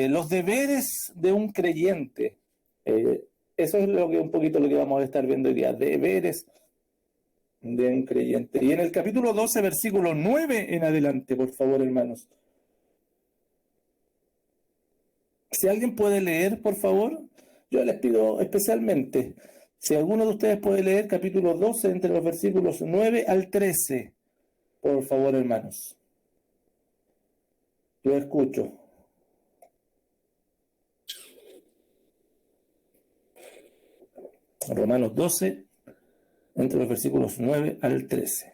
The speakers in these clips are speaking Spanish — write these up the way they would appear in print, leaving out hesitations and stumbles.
los deberes de un creyente. Eso es un poquito lo que vamos a estar viendo hoy día, deberes de un creyente. Y en el capítulo 12, versículo 9 en adelante, por favor, hermanos. Si alguien puede leer, por favor, yo les pido especialmente, si alguno de ustedes puede leer capítulo 12 entre los versículos 9 al 13, por favor, hermanos. Yo escucho. Romanos 12, entre los versículos 9 al 13.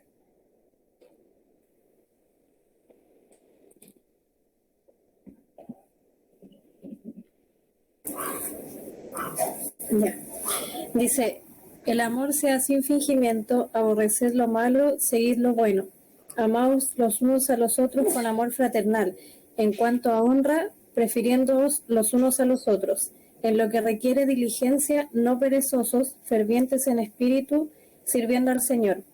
Ya. Dice, el amor sea sin fingimiento, aborreced lo malo, seguid lo bueno. Amaos los unos a los otros con amor fraternal, en cuanto a honra, prefiriéndoos los unos a los otros. En lo que requiere diligencia, no perezosos, fervientes en espíritu, sirviendo al Señor.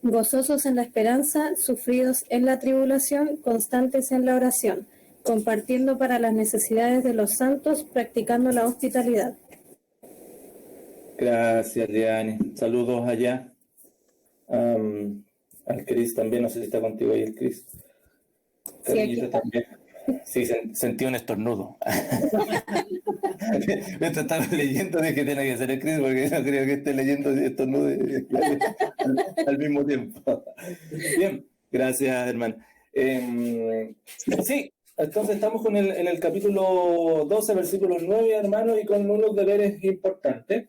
Gozosos en la esperanza, sufridos en la tribulación, constantes en la oración, compartiendo para las necesidades de los santos, practicando la hospitalidad. Gracias, Leani. Saludos allá. Al Cris también, no sé si está contigo ahí el Cris. Cariñito también. Sí, sentí un estornudo. Me estaba leyendo de que tiene que ser el Cris, porque no creo que esté leyendo estornudo al mismo tiempo. Bien, gracias, hermano. Sí, entonces estamos en el capítulo 12, versículos 9, hermanos, y con unos deberes importantes.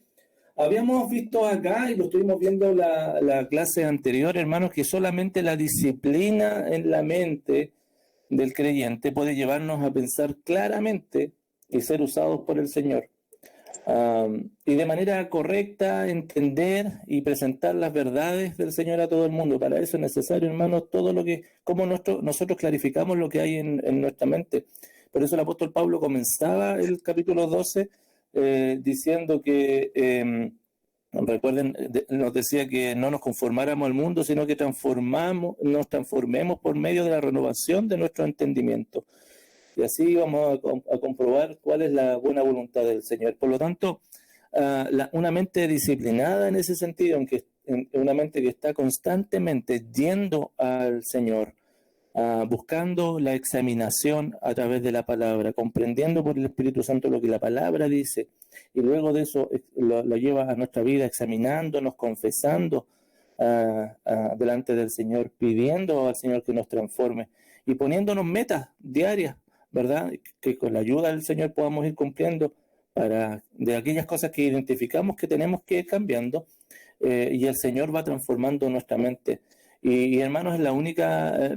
Habíamos visto acá, y lo estuvimos viendo la clase anterior, hermanos, que solamente la disciplina en la mente del creyente puede llevarnos a pensar claramente y ser usados por el Señor. Y de manera correcta entender y presentar las verdades del Señor a todo el mundo. Para eso es necesario, hermanos, cómo nosotros clarificamos lo que hay en nuestra mente. Por eso el apóstol Pablo comenzaba el capítulo 12 diciendo que, recuerden, nos decía que no nos conformáramos al mundo, sino que nos transformemos por medio de la renovación de nuestro entendimiento. Y así vamos a comprobar cuál es la buena voluntad del Señor. Por lo tanto, una mente disciplinada en ese sentido, una mente que está constantemente yendo al Señor, buscando la examinación a través de la palabra, comprendiendo por el Espíritu Santo lo que la palabra dice, y luego de eso lo lleva a nuestra vida examinándonos, confesando delante del Señor, pidiendo al Señor que nos transforme y poniéndonos metas diarias, ¿verdad? Que con la ayuda del Señor podamos ir cumpliendo de aquellas cosas que identificamos que tenemos que ir cambiando, y el Señor va transformando nuestra mente. Y hermanos, es la única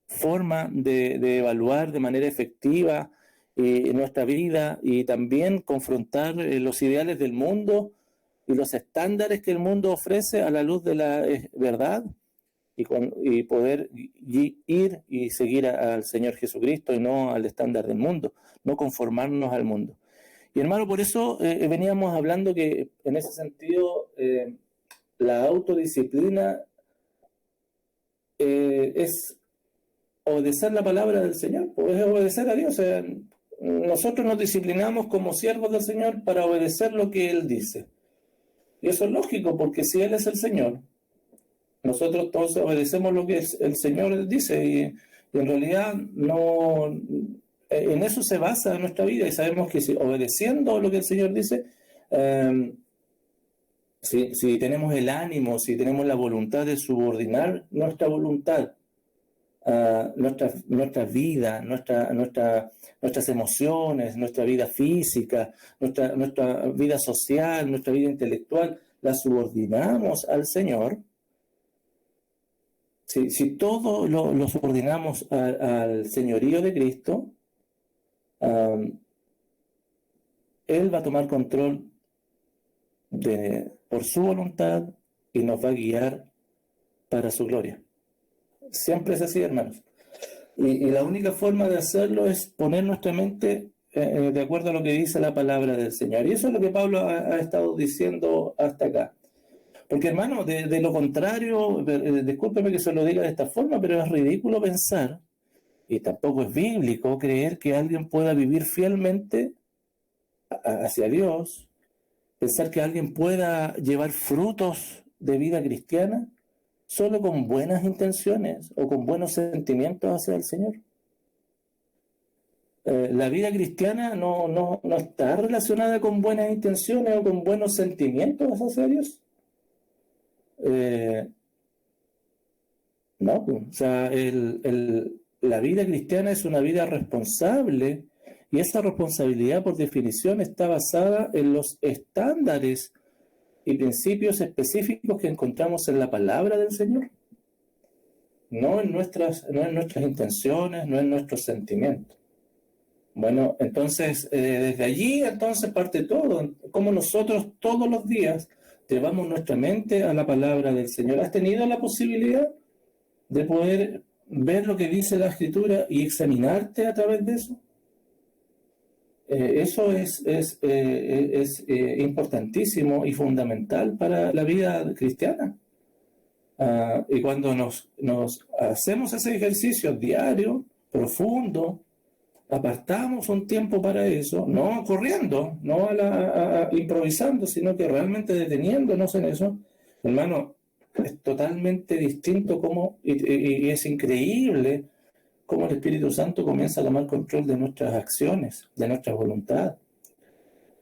forma de evaluar de manera efectiva nuestra vida y también confrontar los ideales del mundo y los estándares que el mundo ofrece a la luz de la verdad y poder ir y seguir al Señor Jesucristo y no al estándar del mundo, no conformarnos al mundo. Y hermano, por eso veníamos hablando que en ese sentido la autodisciplina es obedecer la palabra del Señor, es obedecer a Dios. O sea, nosotros nos disciplinamos como siervos del Señor para obedecer lo que Él dice. Y eso es lógico, porque si Él es el Señor, nosotros entonces obedecemos lo que el Señor dice, y en realidad no, en eso se basa nuestra vida, y sabemos que si obedeciendo lo que el Señor dice, si tenemos el ánimo, si tenemos la voluntad de subordinar nuestra voluntad, nuestra vida, nuestras emociones, nuestra vida física, nuestra vida social, nuestra vida intelectual, la subordinamos al Señor. Si todo lo subordinamos al señorío de Cristo, Él va a tomar control por su voluntad y nos va a guiar para su gloria. Siempre es así, hermanos. Y la única forma de hacerlo es poner nuestra mente de acuerdo a lo que dice la palabra del Señor. Y eso es lo que Pablo ha estado diciendo hasta acá. Porque, hermano, de lo contrario, discúlpeme que se lo diga de esta forma, pero es ridículo pensar Y tampoco es bíblico creer que alguien pueda vivir fielmente hacia Dios, pensar que alguien pueda llevar frutos de vida cristiana solo con buenas intenciones o con buenos sentimientos hacia el Señor. La vida cristiana no está relacionada con buenas intenciones o con buenos sentimientos hacia Dios. No, o sea, la vida cristiana es una vida responsable, y esa responsabilidad por definición está basada en los estándares y principios específicos que encontramos en la palabra del Señor, no en nuestras intenciones, no en nuestros sentimientos. Bueno, entonces, desde allí entonces parte todo, como nosotros todos los días llevamos nuestra mente a la palabra del Señor. ¿Has tenido la posibilidad de poder ver lo que dice la Escritura y examinarte a través de eso? Eso es importantísimo y fundamental para la vida cristiana. Y cuando nos hacemos ese ejercicio diario, profundo, apartamos un tiempo para eso, no corriendo, no improvisando, sino que realmente deteniéndonos en eso, hermano, es totalmente distinto y es increíble cómo el Espíritu Santo comienza a tomar control de nuestras acciones, de nuestra voluntad.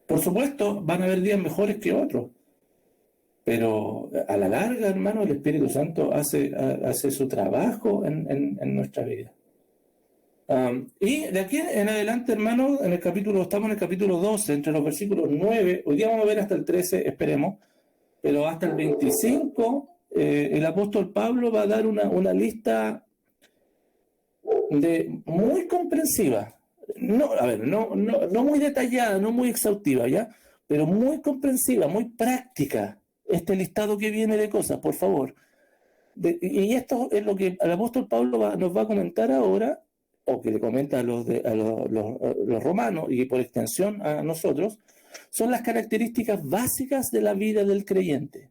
Por supuesto, van a haber días mejores que otros, pero a la larga, hermano, el Espíritu Santo hace su trabajo en nuestra vida. Y de aquí en adelante, hermano, estamos en el capítulo 12, entre los versículos 9, hoy día vamos a ver hasta el 13, esperemos, pero hasta el 25, el apóstol Pablo va a dar una lista muy comprensiva, no muy detallada, no muy exhaustiva, ¿ya? Pero muy comprensiva, muy práctica, este listado que viene de cosas, por favor. Y esto es lo que el apóstol Pablo nos va a comentar ahora, o que le comenta a los romanos y por extensión a nosotros, son las características básicas de la vida del creyente,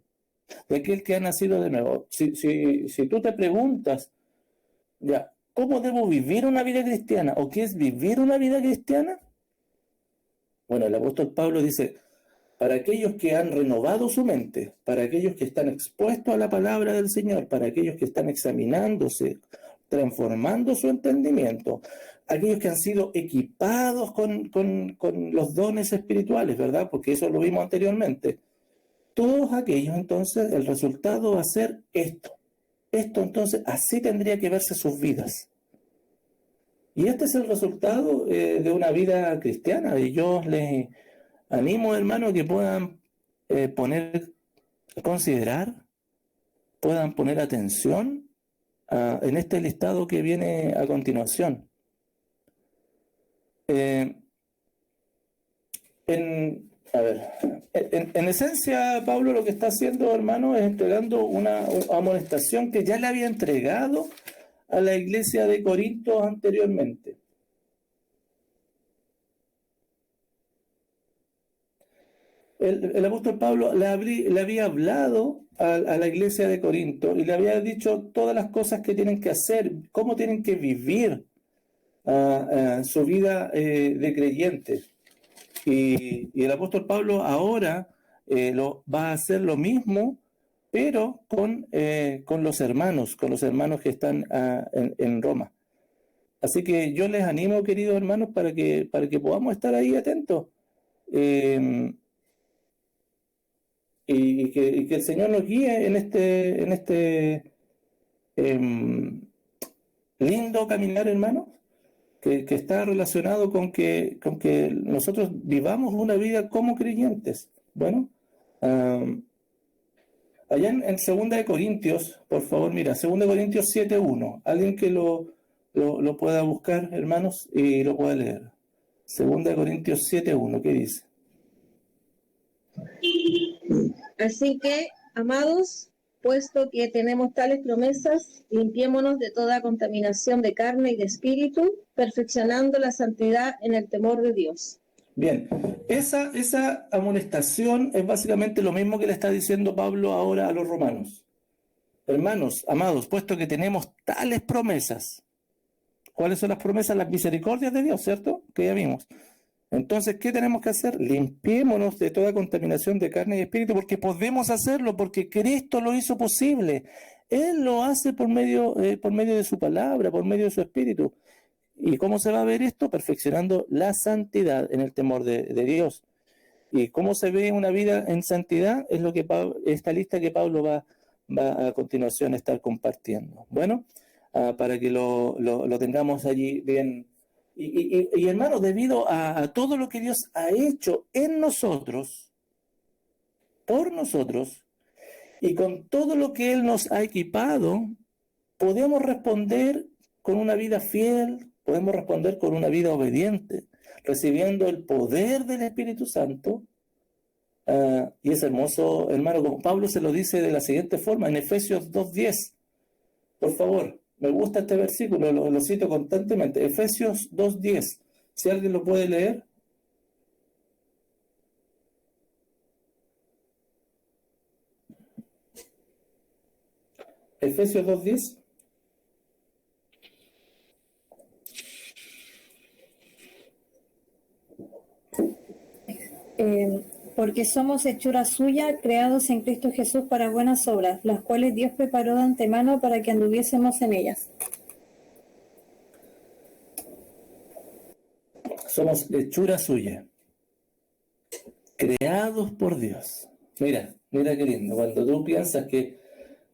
de aquel que ha nacido de nuevo. Si tú te preguntas, ya, ¿cómo debo vivir una vida cristiana? ¿O qué es vivir una vida cristiana? Bueno, el apóstol Pablo dice, para aquellos que han renovado su mente, para aquellos que están expuestos a la palabra del Señor, para aquellos que están examinándose, transformando su entendimiento, aquellos que han sido equipados con los dones espirituales, ¿verdad? Porque eso lo vimos anteriormente. Todos aquellos, entonces, el resultado va a ser esto. Esto, entonces, así tendría que verse sus vidas. Y este es el resultado de una vida cristiana. Y yo les animo, hermano, que puedan considerar, puedan poner atención en este listado que viene a continuación. En esencia, Pablo lo que está haciendo, hermano, es entregando una amonestación que ya le había entregado a la iglesia de Corinto anteriormente. El apóstol Pablo le había hablado a la iglesia de Corinto y le había dicho todas las cosas que tienen que hacer, cómo tienen que vivir su vida de creyentes. Y el apóstol Pablo ahora va a hacer lo mismo, pero con los hermanos que están en Roma. Así que yo les animo, queridos hermanos, para que podamos estar ahí atentos. Y que el Señor nos guíe en este lindo caminar, hermano, que está relacionado con que nosotros vivamos una vida como creyentes. Bueno, allá en 2 de Corintios, por favor, mira, 2 de Corintios 7:1, alguien que lo pueda buscar, hermanos, y lo pueda leer. 2 de Corintios 7:1, ¿qué dice? Así que, amados, puesto que tenemos tales promesas, limpiémonos de toda contaminación de carne y de espíritu, perfeccionando la santidad en el temor de Dios. Bien, esa amonestación es básicamente lo mismo que le está diciendo Pablo ahora a los romanos. Hermanos, amados, puesto que tenemos tales promesas, ¿Cuáles son las promesas? Las misericordias de Dios, ¿cierto? Que ya vimos. Entonces, ¿qué tenemos que hacer? Limpiémonos de toda contaminación de carne y espíritu, porque podemos hacerlo, porque Cristo lo hizo posible. Él lo hace por medio de su palabra, por medio de su espíritu. ¿Y cómo se va a ver esto? Perfeccionando la santidad en el temor de Dios. ¿Y cómo se ve una vida en santidad? Es lo que esta lista que Pablo va a continuación a estar compartiendo. Bueno, para que lo tengamos allí bien. Y hermanos, debido a todo lo que Dios ha hecho en nosotros, por nosotros, y con todo lo que Él nos ha equipado, podemos responder con una vida fiel, podemos responder con una vida obediente, recibiendo el poder del Espíritu Santo. Y es hermoso, hermano, como Pablo se lo dice de la siguiente forma, en Efesios 2:10. Por favor, me gusta este versículo, lo cito constantemente. Efesios 2:10. Si alguien lo puede leer. Efesios 2:10. Porque somos hechura suya, creados en Cristo Jesús para buenas obras, las cuales Dios preparó de antemano para que anduviésemos en ellas. Somos hechura suya, creados por Dios. Mira qué lindo. Cuando tú piensas que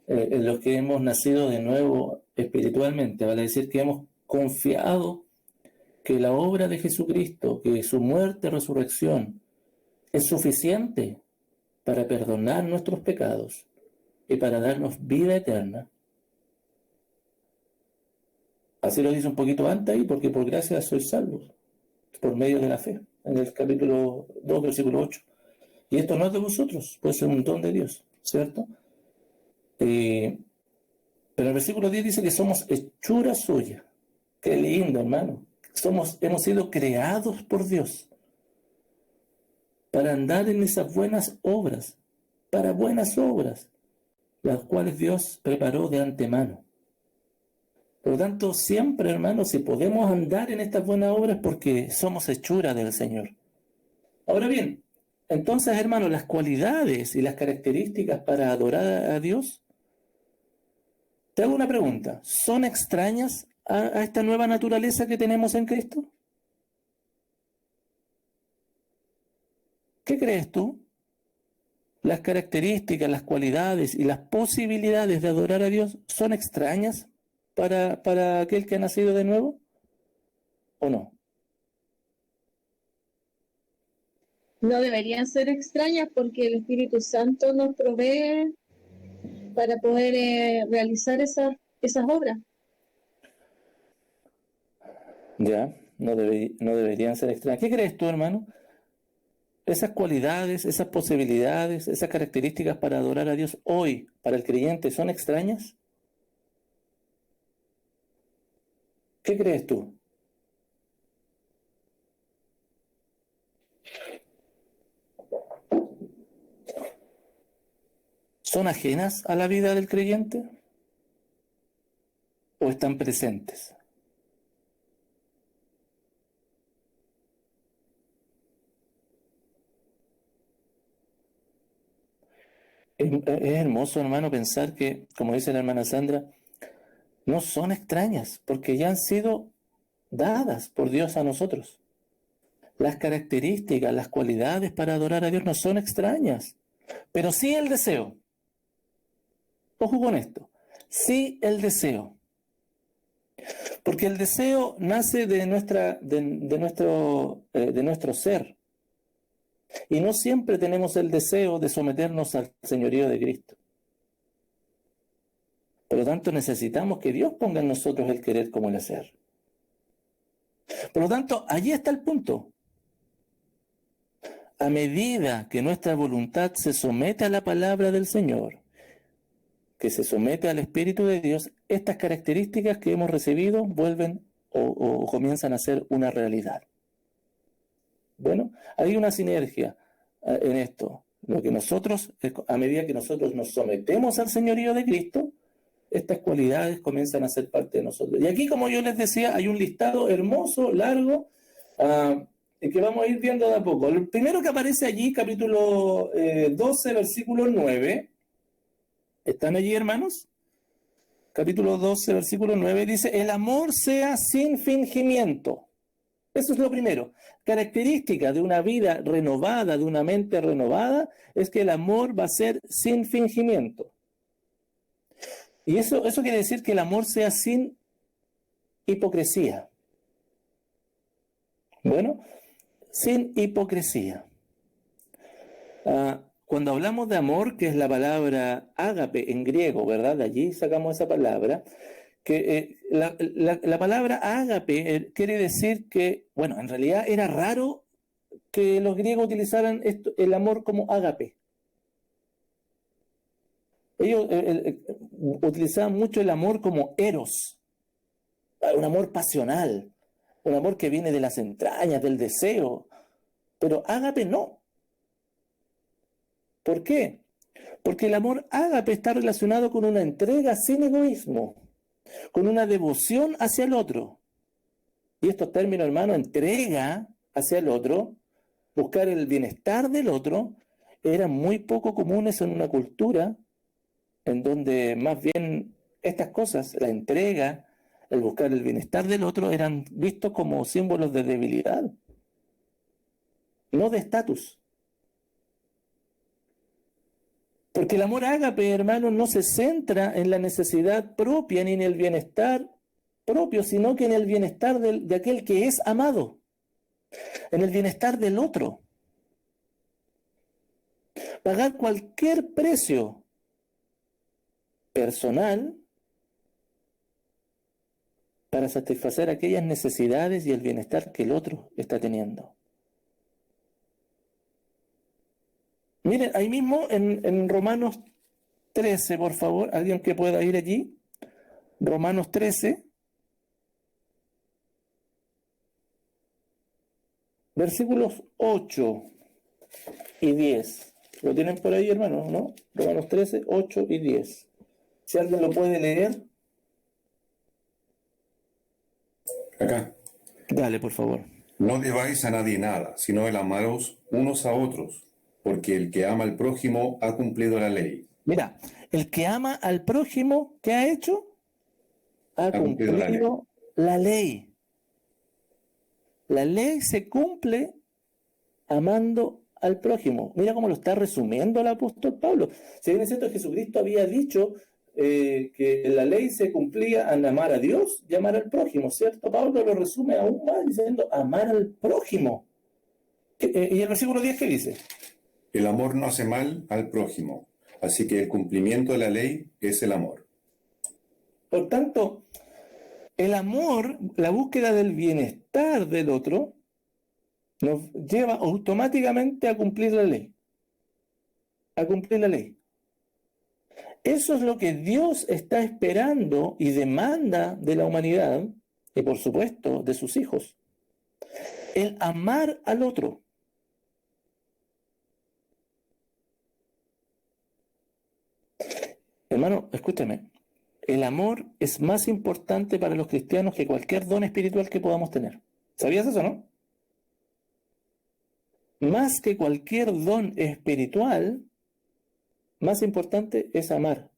en los que hemos nacido de nuevo espiritualmente, vale decir que hemos confiado que la obra de Jesucristo, que su muerte, resurrección, es suficiente para perdonar nuestros pecados y para darnos vida eterna. Así lo dice un poquito antes ahí, porque por gracia sois salvos, por medio de la fe, en el capítulo 2, versículo 8. Y esto no es de vosotros, puede ser un don de Dios, ¿cierto? Pero el versículo 10 dice que somos hechura suya. Qué lindo, hermano. Hemos sido creados por Dios para andar en esas buenas obras, para buenas obras, las cuales Dios preparó de antemano. Por lo tanto, siempre, hermanos, si podemos andar en estas buenas obras, porque somos hechura del Señor. Ahora bien, entonces, hermanos, las cualidades y las características para adorar a Dios, te hago una pregunta, ¿son extrañas a esta nueva naturaleza que tenemos en Cristo? ¿Qué crees tú? ¿Las características, las cualidades y las posibilidades de adorar a Dios son extrañas para aquel que ha nacido de nuevo? ¿O no? No deberían ser extrañas porque el Espíritu Santo nos provee para poder realizar esas obras. Ya, no deberían ser extrañas. ¿Qué crees tú, hermano? Esas cualidades, esas posibilidades, esas características para adorar a Dios hoy, para el creyente, ¿son extrañas? ¿Qué crees tú? ¿Son ajenas a la vida del creyente? ¿O están presentes? Es hermoso, hermano, pensar que, como dice la hermana Sandra, no son extrañas, porque ya han sido dadas por Dios a nosotros. Las características, las cualidades para adorar a Dios no son extrañas, pero sí el deseo. Ojo con esto, sí el deseo. Porque el deseo nace de nuestro ser. Y no siempre tenemos el deseo de someternos al señorío de Cristo. Por lo tanto, necesitamos que Dios ponga en nosotros el querer como el hacer. Por lo tanto, allí está el punto. A medida que nuestra voluntad se somete a la palabra del Señor, que se somete al Espíritu de Dios, estas características que hemos recibido vuelven o comienzan a ser una realidad. Bueno, hay una sinergia en esto. Lo que nosotros, a medida que nosotros nos sometemos al señorío de Cristo, estas cualidades comienzan a ser parte de nosotros. Y aquí, como yo les decía, hay un listado hermoso, largo, que vamos a ir viendo de a poco. El primero que aparece allí, capítulo 12, versículo 9. ¿Están allí, hermanos? Capítulo 12, versículo 9 dice: el amor sea sin fingimiento. Eso es lo primero. Característica de una vida renovada, de una mente renovada, es que el amor va a ser sin fingimiento. Y eso quiere decir que el amor sea sin hipocresía. Bueno, sin hipocresía. Cuando hablamos de amor, que es la palabra ágape en griego, ¿verdad? De allí sacamos esa palabra. Que la palabra ágape quiere decir que, bueno, en realidad era raro que los griegos utilizaran el amor como ágape. Ellos utilizaban mucho el amor como eros, un amor pasional, un amor que viene de las entrañas, del deseo, pero ágape no. ¿Por qué? Porque el amor ágape está relacionado con una entrega sin egoísmo, con una devoción hacia el otro. Y estos términos, hermano, entrega hacia el otro, buscar el bienestar del otro, eran muy poco comunes en una cultura en donde más bien estas cosas, la entrega, el buscar el bienestar del otro, eran vistos como símbolos de debilidad, no de estatus. Porque el amor ágape, hermano, no se centra en la necesidad propia ni en el bienestar propio, sino que en el bienestar de aquel que es amado, en el bienestar del otro. Pagar cualquier precio personal para satisfacer aquellas necesidades y el bienestar que el otro está teniendo. Miren, ahí mismo en Romanos 13, por favor, alguien que pueda ir allí. Romanos 13, versículos 8 y 10. ¿Lo tienen por ahí, hermanos, no? Romanos 13, 8 y 10. Si alguien lo puede leer. Acá. Dale, por favor. No debáis a nadie nada, sino el amaros unos a otros, porque el que ama al prójimo ha cumplido la ley. Mira, el que ama al prójimo, ¿qué ha hecho? Ha cumplido la ley. La ley se cumple amando al prójimo. Mira cómo lo está resumiendo el apóstol Pablo. Si bien es cierto, Jesucristo había dicho que la ley se cumplía en amar a Dios y amar al prójimo, ¿cierto? Pablo lo resume aún más diciendo amar al prójimo. ¿Y el versículo 10 qué dice? El amor no hace mal al prójimo, así que el cumplimiento de la ley es el amor. Por tanto, el amor, la búsqueda del bienestar del otro, nos lleva automáticamente a cumplir la ley. A cumplir la ley. Eso es lo que Dios está esperando y demanda de la humanidad y, por supuesto, de sus hijos. El amar al otro. Hermano, escúchame. El amor es más importante para los cristianos que cualquier don espiritual que podamos tener. ¿Sabías eso, no? Más que cualquier don espiritual, más importante es amar.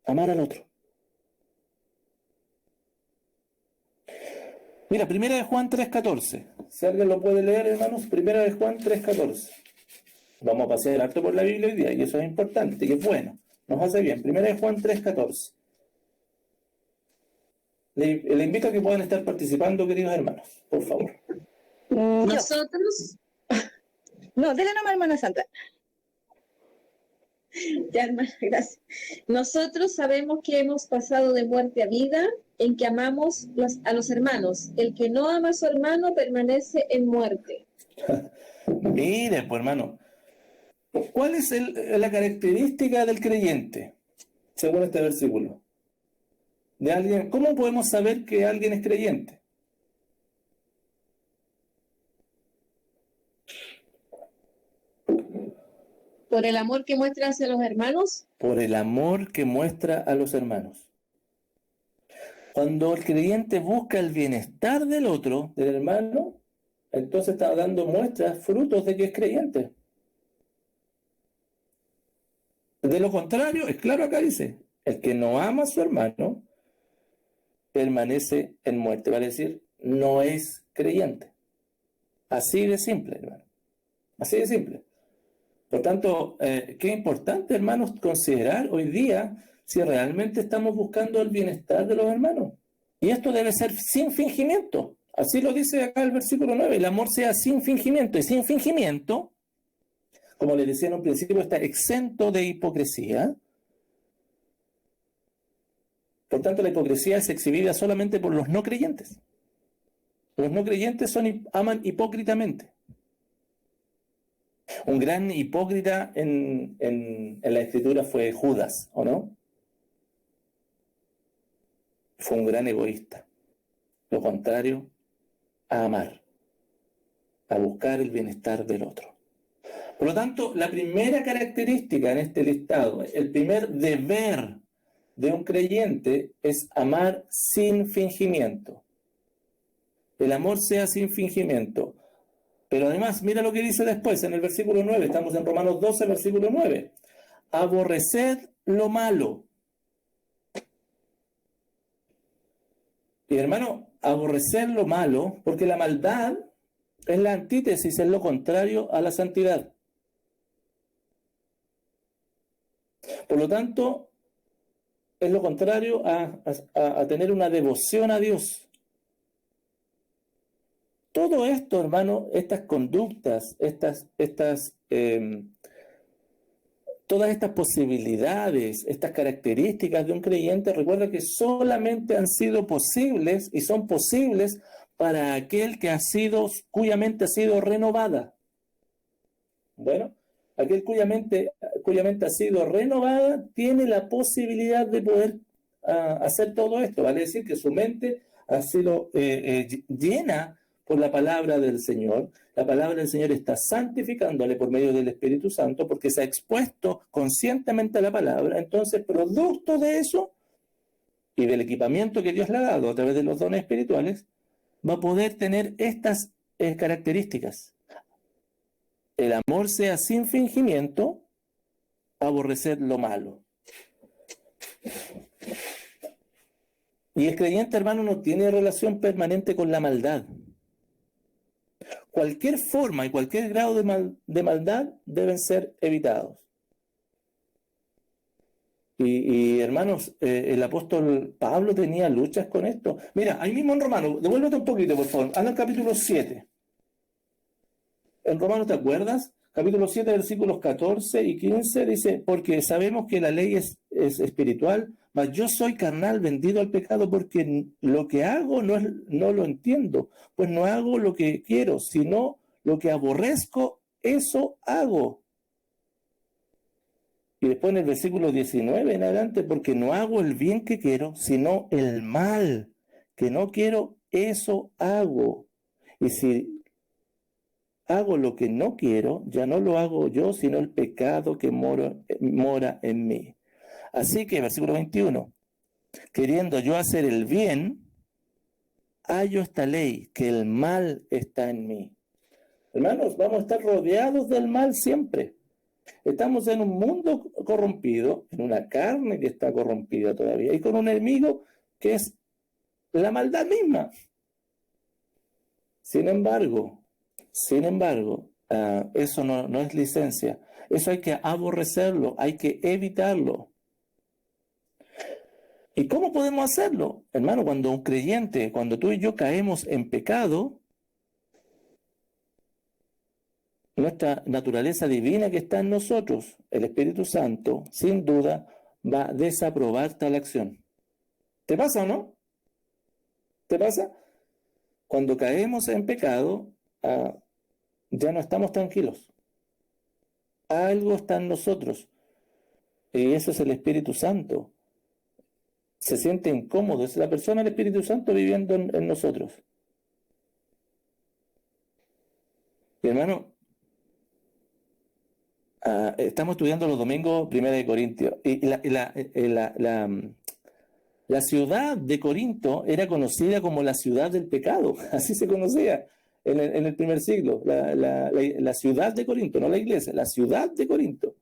Amar al otro. Mira, 1 Juan 3:14. Si alguien lo puede leer, hermanos, 1 Juan 3:14. Vamos a pasear harto por la Biblia hoy día, y eso es importante, y es bueno. Nos hace bien. 1 Juan 3:14. Le invito a que puedan estar participando, queridos hermanos, por favor. Nosotros... No, déle nomás, hermana Santa. Ya, hermana, gracias. Nosotros sabemos que hemos pasado de muerte a vida en que amamos a los hermanos. El que no ama a su hermano permanece en muerte. Mire, pues, hermano, ¿cuál es la característica del creyente, según este versículo? De alguien, ¿cómo podemos saber que alguien es creyente? por el amor que muestra hacia los hermanos. Por el amor que muestra a los hermanos. Cuando el creyente busca el bienestar del otro, del hermano, entonces está dando muestras, frutos de que es creyente. De lo contrario, es claro acá dice, el que no ama a su hermano permanece en muerte, vale decir, no es creyente. Así de simple, hermano. Así de simple. Por tanto, qué importante, hermanos, considerar hoy día si realmente estamos buscando el bienestar de los hermanos. Y esto debe ser sin fingimiento. Así lo dice acá el versículo 9. El amor sea sin fingimiento. Y sin fingimiento, como les decía en un principio, está exento de hipocresía. Por tanto, la hipocresía es exhibida solamente por los no creyentes. Los no creyentes aman hipócritamente. Un gran hipócrita en la Escritura fue Judas, ¿o no? Fue un gran egoísta. Lo contrario a amar, a buscar el bienestar del otro. Por lo tanto, la primera característica en este listado, el primer deber de un creyente es amar sin fingimiento. El amor sea sin fingimiento. Pero además, mira lo que dice después en el versículo 9, estamos en Romanos 12, versículo 9. Aborreced lo malo. Y hermano, aborrecer lo malo, porque la maldad es la antítesis, es lo contrario a la santidad. Por lo tanto, es lo contrario a tener una devoción a Dios. Todo esto, hermano, estas conductas, todas estas posibilidades, estas características de un creyente, recuerda que solamente han sido posibles y son posibles para aquel cuya mente ha sido renovada. Bueno, aquel cuya mente ha sido renovada tiene la posibilidad de poder hacer todo esto. Vale decir que su mente ha sido llena por la palabra del Señor. La palabra del Señor está santificándole por medio del Espíritu Santo porque se ha expuesto conscientemente a la palabra. Entonces, producto de eso y del equipamiento que Dios le ha dado a través de los dones espirituales, va a poder tener estas características. El amor sea sin fingimiento, aborrecer lo malo. Y el creyente, hermano, no tiene relación permanente con la maldad. Cualquier forma y cualquier grado de maldad deben ser evitados. Y hermanos, el apóstol Pablo tenía luchas con esto. Mira, ahí mismo en Romanos, devuélvete un poquito, por favor. Anda al capítulo 7. En Romanos, ¿te acuerdas? Capítulo 7, versículos 14 y 15, dice, porque sabemos que la ley es espiritual, mas yo soy carnal, vendido al pecado, porque lo que hago no lo entiendo, pues no hago lo que quiero, sino lo que aborrezco, eso hago. Y después en el versículo 19 en adelante, porque no hago el bien que quiero, sino el mal que no quiero, eso hago. Y si hago lo que no quiero, ya no lo hago yo, sino el pecado que mora en mí. Así que, versículo 21, queriendo yo hacer el bien, hallo esta ley, que el mal está en mí. Hermanos, vamos a estar rodeados del mal siempre. Estamos en un mundo corrompido, en una carne que está corrompida todavía, y con un enemigo que es la maldad misma. Sin embargo, eso no es licencia. Eso hay que aborrecerlo, hay que evitarlo. ¿Y cómo podemos hacerlo? Hermano, cuando tú y yo caemos en pecado, nuestra naturaleza divina que está en nosotros, el Espíritu Santo, sin duda, va a desaprobar tal acción. ¿Te pasa o no? ¿Te pasa? Cuando caemos en pecado, ya no estamos tranquilos. Algo está en nosotros. Y eso es el Espíritu Santo. Se siente incómodo. Es la persona del Espíritu Santo viviendo en nosotros. Y hermano, Estamos estudiando los domingos 1 Corintios. Y la ciudad de Corinto era conocida como la ciudad del pecado. Así se conocía en el primer siglo. La ciudad de Corinto, no la iglesia, la ciudad de Corinto.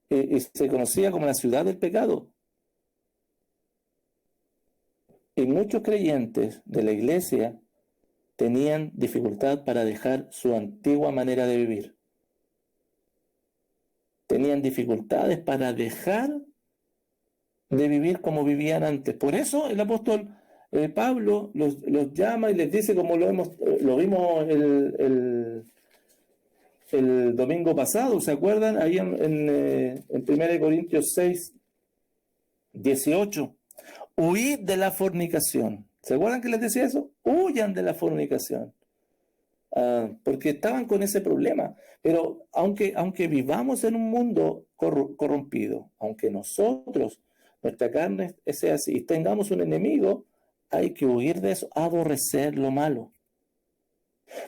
Y se conocía como la ciudad del pecado. Y muchos creyentes de la iglesia tenían dificultad para dejar su antigua manera de vivir. Tenían dificultades para dejar de vivir como vivían antes. Por eso el apóstol Pablo los llama y les dice, como lo vimos el domingo pasado, ¿se acuerdan? Ahí en 1 Corintios 6, 18. Huid de la fornicación. ¿Se acuerdan que les decía eso? Huyan de la fornicación. Porque estaban con ese problema. Pero aunque vivamos en un mundo corrompido, aunque nuestra carne sea así, y tengamos un enemigo, hay que huir de eso, aborrecer lo malo.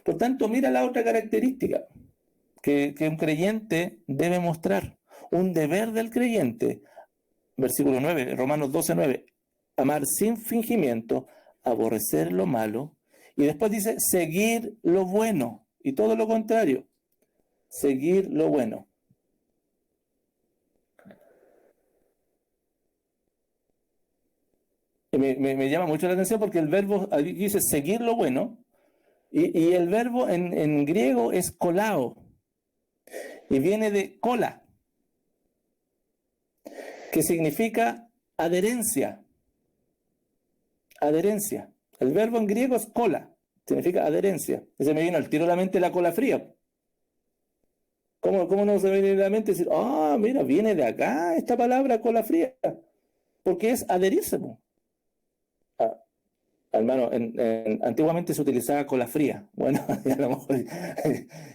Por tanto, mira la otra característica que un creyente debe mostrar. Un deber del creyente. Versículo 9, Romanos 12, 9. Amar sin fingimiento, aborrecer lo malo. Y después dice, seguir lo bueno. Y todo lo contrario, seguir lo bueno. Y me llama mucho la atención porque el verbo aquí dice seguir lo bueno. Y el verbo en griego es kolao. Y viene de cola, que significa adherencia. Adherencia. El verbo en griego es cola, significa adherencia. Y se me vino al tiro a la mente la cola fría. ¿Cómo no se me viene a la mente decir, mira, viene de acá esta palabra cola fría? Porque es adherirse. Hermano, antiguamente se utilizaba cola fría. Bueno, a lo mejor,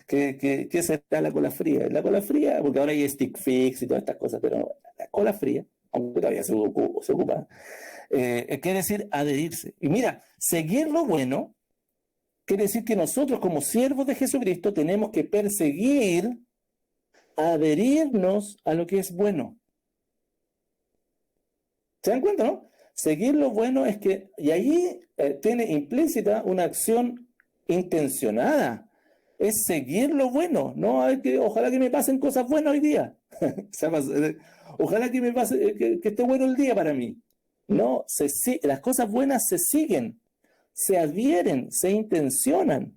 ¿qué será la cola fría? La cola fría, porque ahora hay stick fix y todas estas cosas, pero la cola fría, aunque todavía se ocupa, quiere decir adherirse. Y mira, seguir lo bueno quiere decir que nosotros como siervos de Jesucristo tenemos que perseguir, adherirnos a lo que es bueno. ¿Se dan cuenta, no? Seguir lo bueno es que, y ahí tiene implícita una acción intencionada, es seguir lo bueno, no hay que, ojalá que me pasen cosas buenas hoy día, ojalá que me pase, que esté bueno el día para mí. No, las cosas buenas se siguen, se adhieren, se intencionan.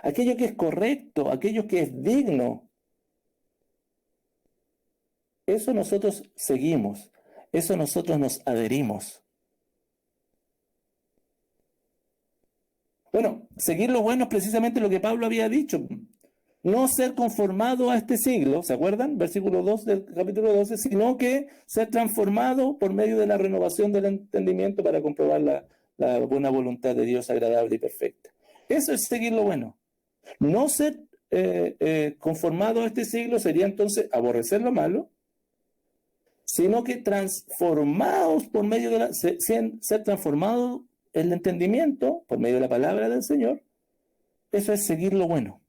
Aquello que es correcto, aquello que es digno, eso nosotros seguimos. Eso nosotros nos adherimos. Bueno, seguir lo bueno es precisamente lo que Pablo había dicho. No ser conformado a este siglo, ¿se acuerdan? Versículo 2 del capítulo 12, sino que ser transformado por medio de la renovación del entendimiento para comprobar la buena voluntad de Dios agradable y perfecta. Eso es seguir lo bueno. No ser conformado a este siglo sería entonces aborrecer lo malo, sino que transformados por medio de ser transformados en el entendimiento, por medio de la palabra del Señor, eso es seguir lo bueno,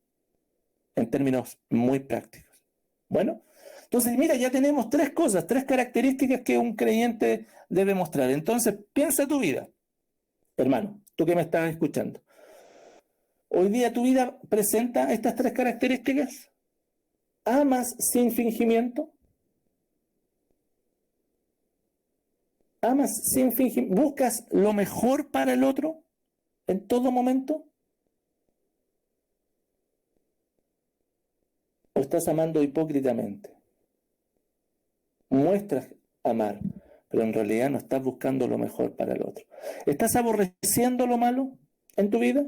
en términos muy prácticos. Bueno, entonces mira, ya tenemos tres características que un creyente debe mostrar. Entonces, piensa tu vida, hermano, tú que me estás escuchando. Hoy día tu vida presenta estas tres características. ¿Amas sin fingimiento? ¿Amas sin fingir? ¿Buscas lo mejor para el otro en todo momento? ¿O estás amando hipócritamente? Muestras amar, pero en realidad no estás buscando lo mejor para el otro. ¿Estás aborreciendo lo malo en tu vida?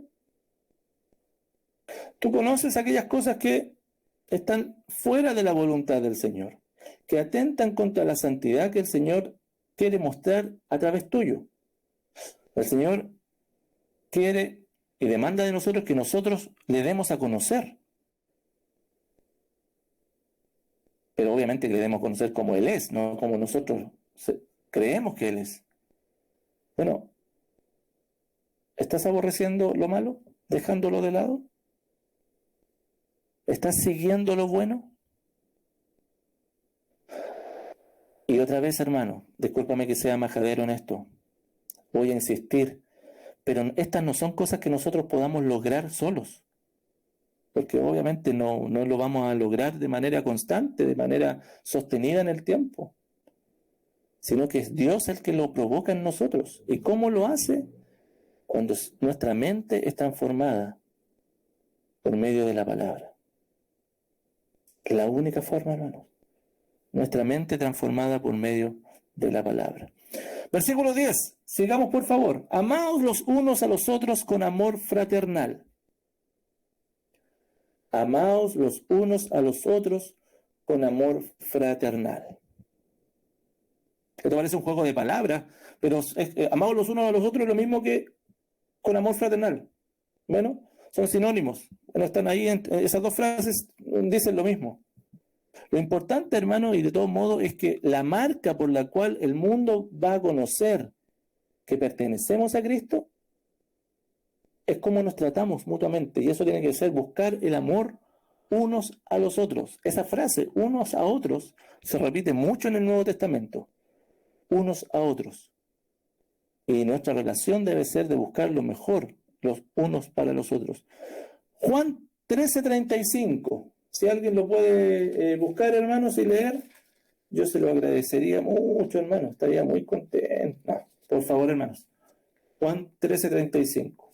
¿Tú conoces aquellas cosas que están fuera de la voluntad del Señor, que atentan contra la santidad que el Señor quiere mostrar a través tuyo? El Señor quiere y demanda de nosotros que nosotros le demos a conocer. Pero obviamente que le demos a conocer como Él es, no como nosotros creemos que Él es. Bueno, ¿Estás aborreciendo lo malo? ¿Dejándolo de lado? ¿Estás siguiendo lo bueno? Y otra vez, hermano, discúlpame que sea majadero en esto, voy a insistir, pero estas no son cosas que nosotros podamos lograr solos, porque obviamente no lo vamos a lograr de manera constante, de manera sostenida en el tiempo, sino que es Dios el que lo provoca en nosotros. ¿Y cómo lo hace? Cuando nuestra mente es transformada por medio de la palabra. Es la única forma, hermanos. Nuestra mente transformada por medio de la palabra. Versículo 10. Sigamos, por favor. Amaos los unos a los otros con amor fraternal. Amaos los unos a los otros con amor fraternal. Esto parece un juego de palabras, pero amaos los unos a los otros es lo mismo que con amor fraternal. Bueno, son sinónimos. Bueno, están ahí, esas dos frases dicen lo mismo. Lo importante, hermano, y de todos modos, es que la marca por la cual el mundo va a conocer que pertenecemos a Cristo es cómo nos tratamos mutuamente. Y eso tiene que ser buscar el amor unos a los otros. Esa frase, unos a otros, se repite mucho en el Nuevo Testamento. Unos a otros. Y nuestra relación debe ser de buscar lo mejor los unos para los otros. Juan 13:35. Si alguien lo puede buscar, hermanos, y leer, yo se lo agradecería mucho, hermano. Estaría muy contento. No, por favor, hermanos. Juan 13:35.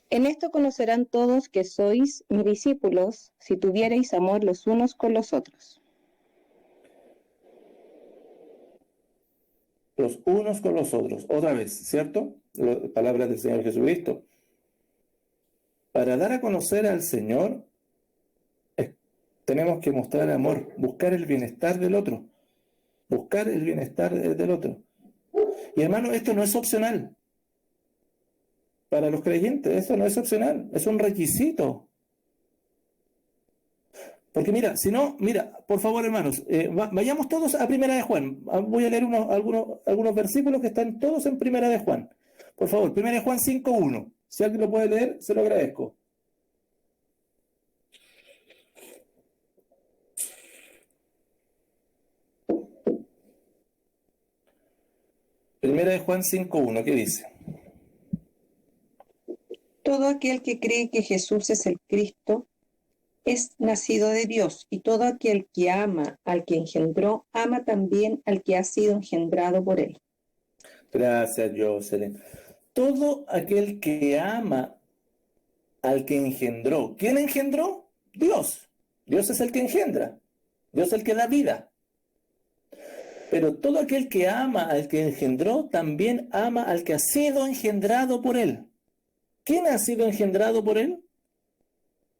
En esto conocerán todos que sois mis discípulos, si tuviereis amor los unos con los otros. Los unos con los otros. Otra vez, ¿cierto? Palabras del Señor Jesucristo. Para dar a conocer al Señor, tenemos que mostrar amor, buscar el bienestar del otro. Buscar el bienestar del otro. Y hermano, esto no es opcional. Para los creyentes, esto no es opcional, es un requisito. Porque mira, si no, mira, por favor, hermanos, vayamos todos a Primera de Juan. Voy a leer algunos versículos que están todos en Primera de Juan. Por favor, Primera de Juan 5:1. Si alguien lo puede leer, se lo agradezco. Primera de Juan 5:1, ¿qué dice? Todo aquel que cree que Jesús es el Cristo es nacido de Dios, y todo aquel que ama al que engendró, ama también al que ha sido engendrado por él. Gracias, Jocelyn. Todo aquel que ama al que engendró. ¿Quién engendró? Dios. Dios es el que engendra. Dios es el que da vida. Pero todo aquel que ama al que engendró, también ama al que ha sido engendrado por él. ¿Quién ha sido engendrado por él?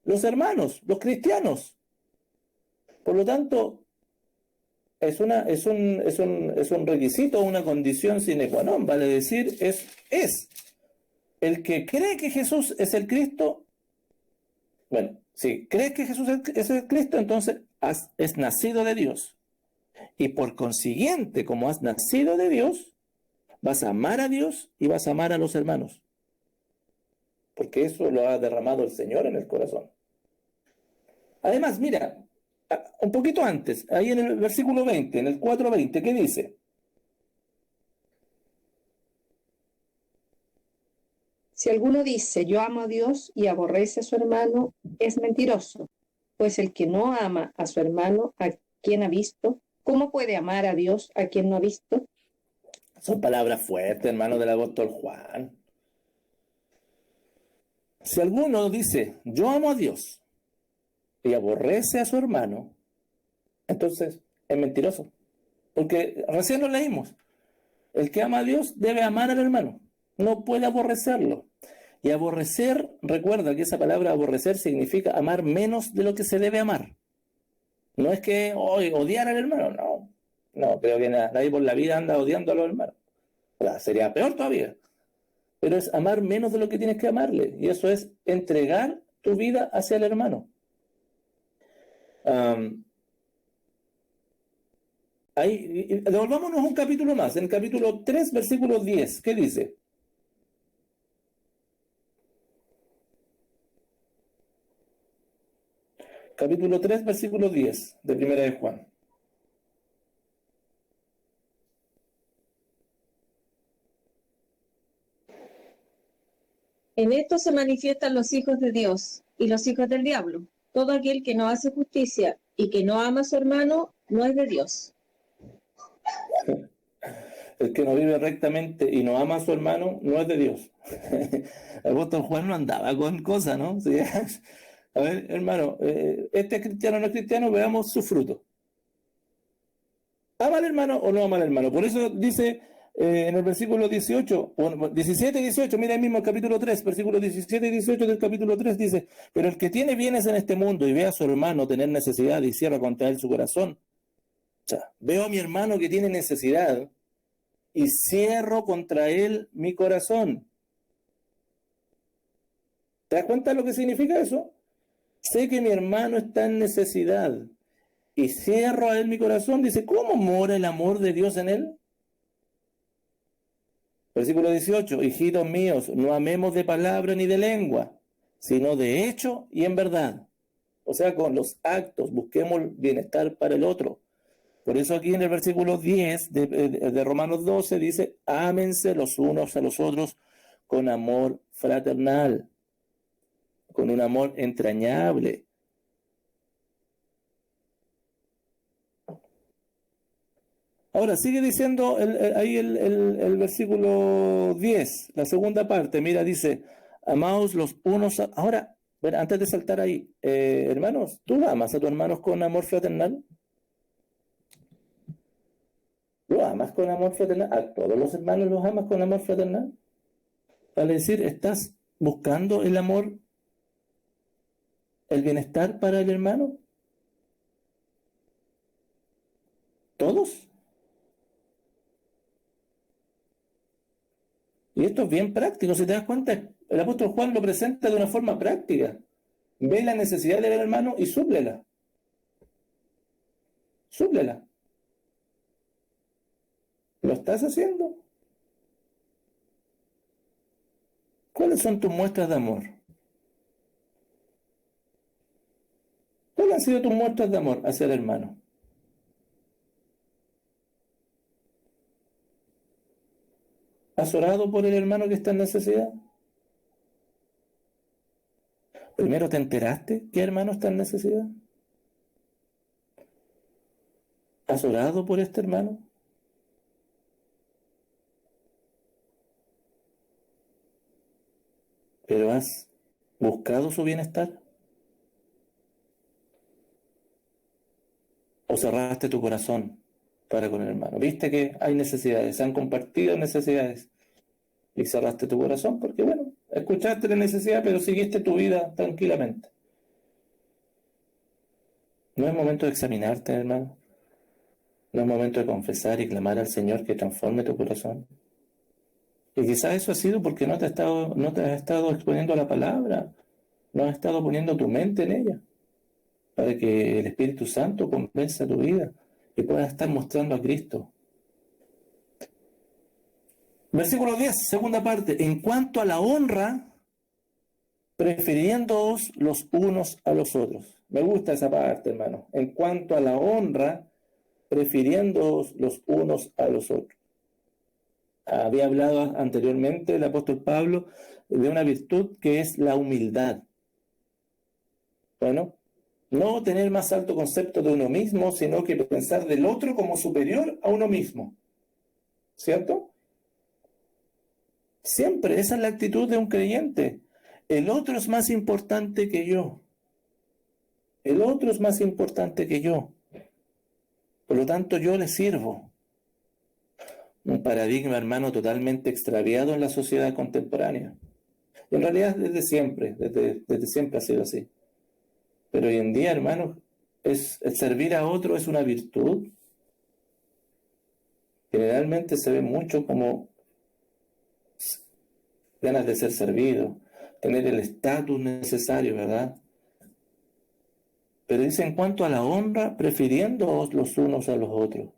Los hermanos, los cristianos. Por lo tanto, es un requisito, una condición sine qua non, vale decir, es. El que cree que Jesús es el Cristo, bueno, si crees que Jesús es el Cristo, entonces es nacido de Dios. Y por consiguiente, como has nacido de Dios, vas a amar a Dios y vas a amar a los hermanos. Porque eso lo ha derramado el Señor en el corazón. Además, mira, un poquito antes, ahí en el versículo 20, en el 4:20, ¿qué dice? Si alguno dice, yo amo a Dios y aborrece a su hermano, es mentiroso, pues el que no ama a su hermano, a quien ha visto, ¿cómo puede amar a Dios a quien no ha visto? Son palabras fuertes, hermano del apóstol Juan. Si alguno dice, yo amo a Dios y aborrece a su hermano, entonces es mentiroso. Porque recién lo leímos. El que ama a Dios debe amar al hermano. No puede aborrecerlo. Y aborrecer, recuerda que esa palabra aborrecer significa amar menos de lo que se debe amar. No es que odiar al hermano, no. No, creo que nadie por la vida anda odiando a los hermanos. O sea, sería peor todavía. Pero es amar menos de lo que tienes que amarle. Y eso es entregar tu vida hacia el hermano. Am, devolvámonos un capítulo más, en el capítulo 3, versículo 10. ¿Qué dice? Capítulo 3, versículo 10 de Primera de Juan. En esto se manifiestan los hijos de Dios y los hijos del diablo. Todo aquel que no hace justicia y que no ama a su hermano no es de Dios. El que no vive rectamente y no ama a su hermano no es de Dios. El apóstol Juan no andaba con cosas, ¿no? Sí. A ver, hermano, este es cristiano o no es cristiano, veamos su fruto. ¿Ama al hermano o no ama al hermano? Por eso dice en el versículo 18, 17 y 18, mira ahí mismo el capítulo 3, versículos 17 y 18 del capítulo 3 dice, pero el que tiene bienes en este mundo y ve a su hermano tener necesidad y cierra contra él su corazón. O sea, veo a mi hermano que tiene necesidad y cierro contra él mi corazón. ¿Te das cuenta de lo que significa eso? Sé que mi hermano está en necesidad y cierro a él mi corazón. Dice, ¿cómo mora el amor de Dios en él? Versículo 18, hijitos míos, no amemos de palabra ni de lengua, sino de hecho y en verdad. O sea, con los actos busquemos el bienestar para el otro. Por eso aquí en el versículo 10 de Romanos 12 dice, ámense los unos a los otros con amor fraternal, con un amor entrañable. Ahora, sigue diciendo ahí el versículo 10, la segunda parte, mira, dice, amaos los unos a... Ahora, bueno, antes de saltar ahí, hermanos, ¿tú amas a tus hermanos con amor fraternal? ¿Lo amas con amor fraternal? ¿A todos los hermanos los amas con amor fraternal? Vale decir, ¿estás buscando el amor, el bienestar para el hermano? ¿Todos? Y esto es bien práctico, si te das cuenta, el apóstol Juan lo presenta de una forma práctica. Ve la necesidad del hermano y súplela. Súplela. ¿Lo estás haciendo? ¿Cuáles son tus muestras de amor? ¿Cuáles han sido tus muestras de amor hacia el hermano? ¿Has orado por el hermano que está en necesidad? ¿Primero te enteraste que el hermano está en necesidad? ¿Has orado por este hermano? ¿Pero has buscado su bienestar? ¿O cerraste tu corazón para con el hermano? ¿Viste que hay necesidades? Se han compartido necesidades. Y cerraste tu corazón porque, bueno, escuchaste la necesidad, pero seguiste tu vida tranquilamente. ¿No es momento de examinarte, hermano? ¿No es momento de confesar y clamar al Señor que transforme tu corazón? Y quizás eso ha sido porque no te has estado exponiendo a la palabra, no has estado poniendo tu mente en ella, para que el Espíritu Santo convenza tu vida y puedas estar mostrando a Cristo. Versículo 10, segunda parte. En cuanto a la honra, prefiriéndoos los unos a los otros. Me gusta esa parte, hermano. En cuanto a la honra, prefiriéndoos los unos a los otros. Había hablado anteriormente el apóstol Pablo de una virtud que es la humildad. Bueno, no tener más alto concepto de uno mismo, sino que pensar del otro como superior a uno mismo. ¿Cierto? Siempre, esa es la actitud de un creyente. El otro es más importante que yo. El otro es más importante que yo. Por lo tanto, yo le sirvo. Un paradigma, hermano, totalmente extraviado en la sociedad contemporánea. Y en realidad desde siempre ha sido así. Pero hoy en día, hermano, el servir a otro es una virtud. Generalmente se ve mucho como ganas de ser servido, tener el estatus necesario, ¿verdad? Pero dice en cuanto a la honra, prefiriéndoos los unos a los otros.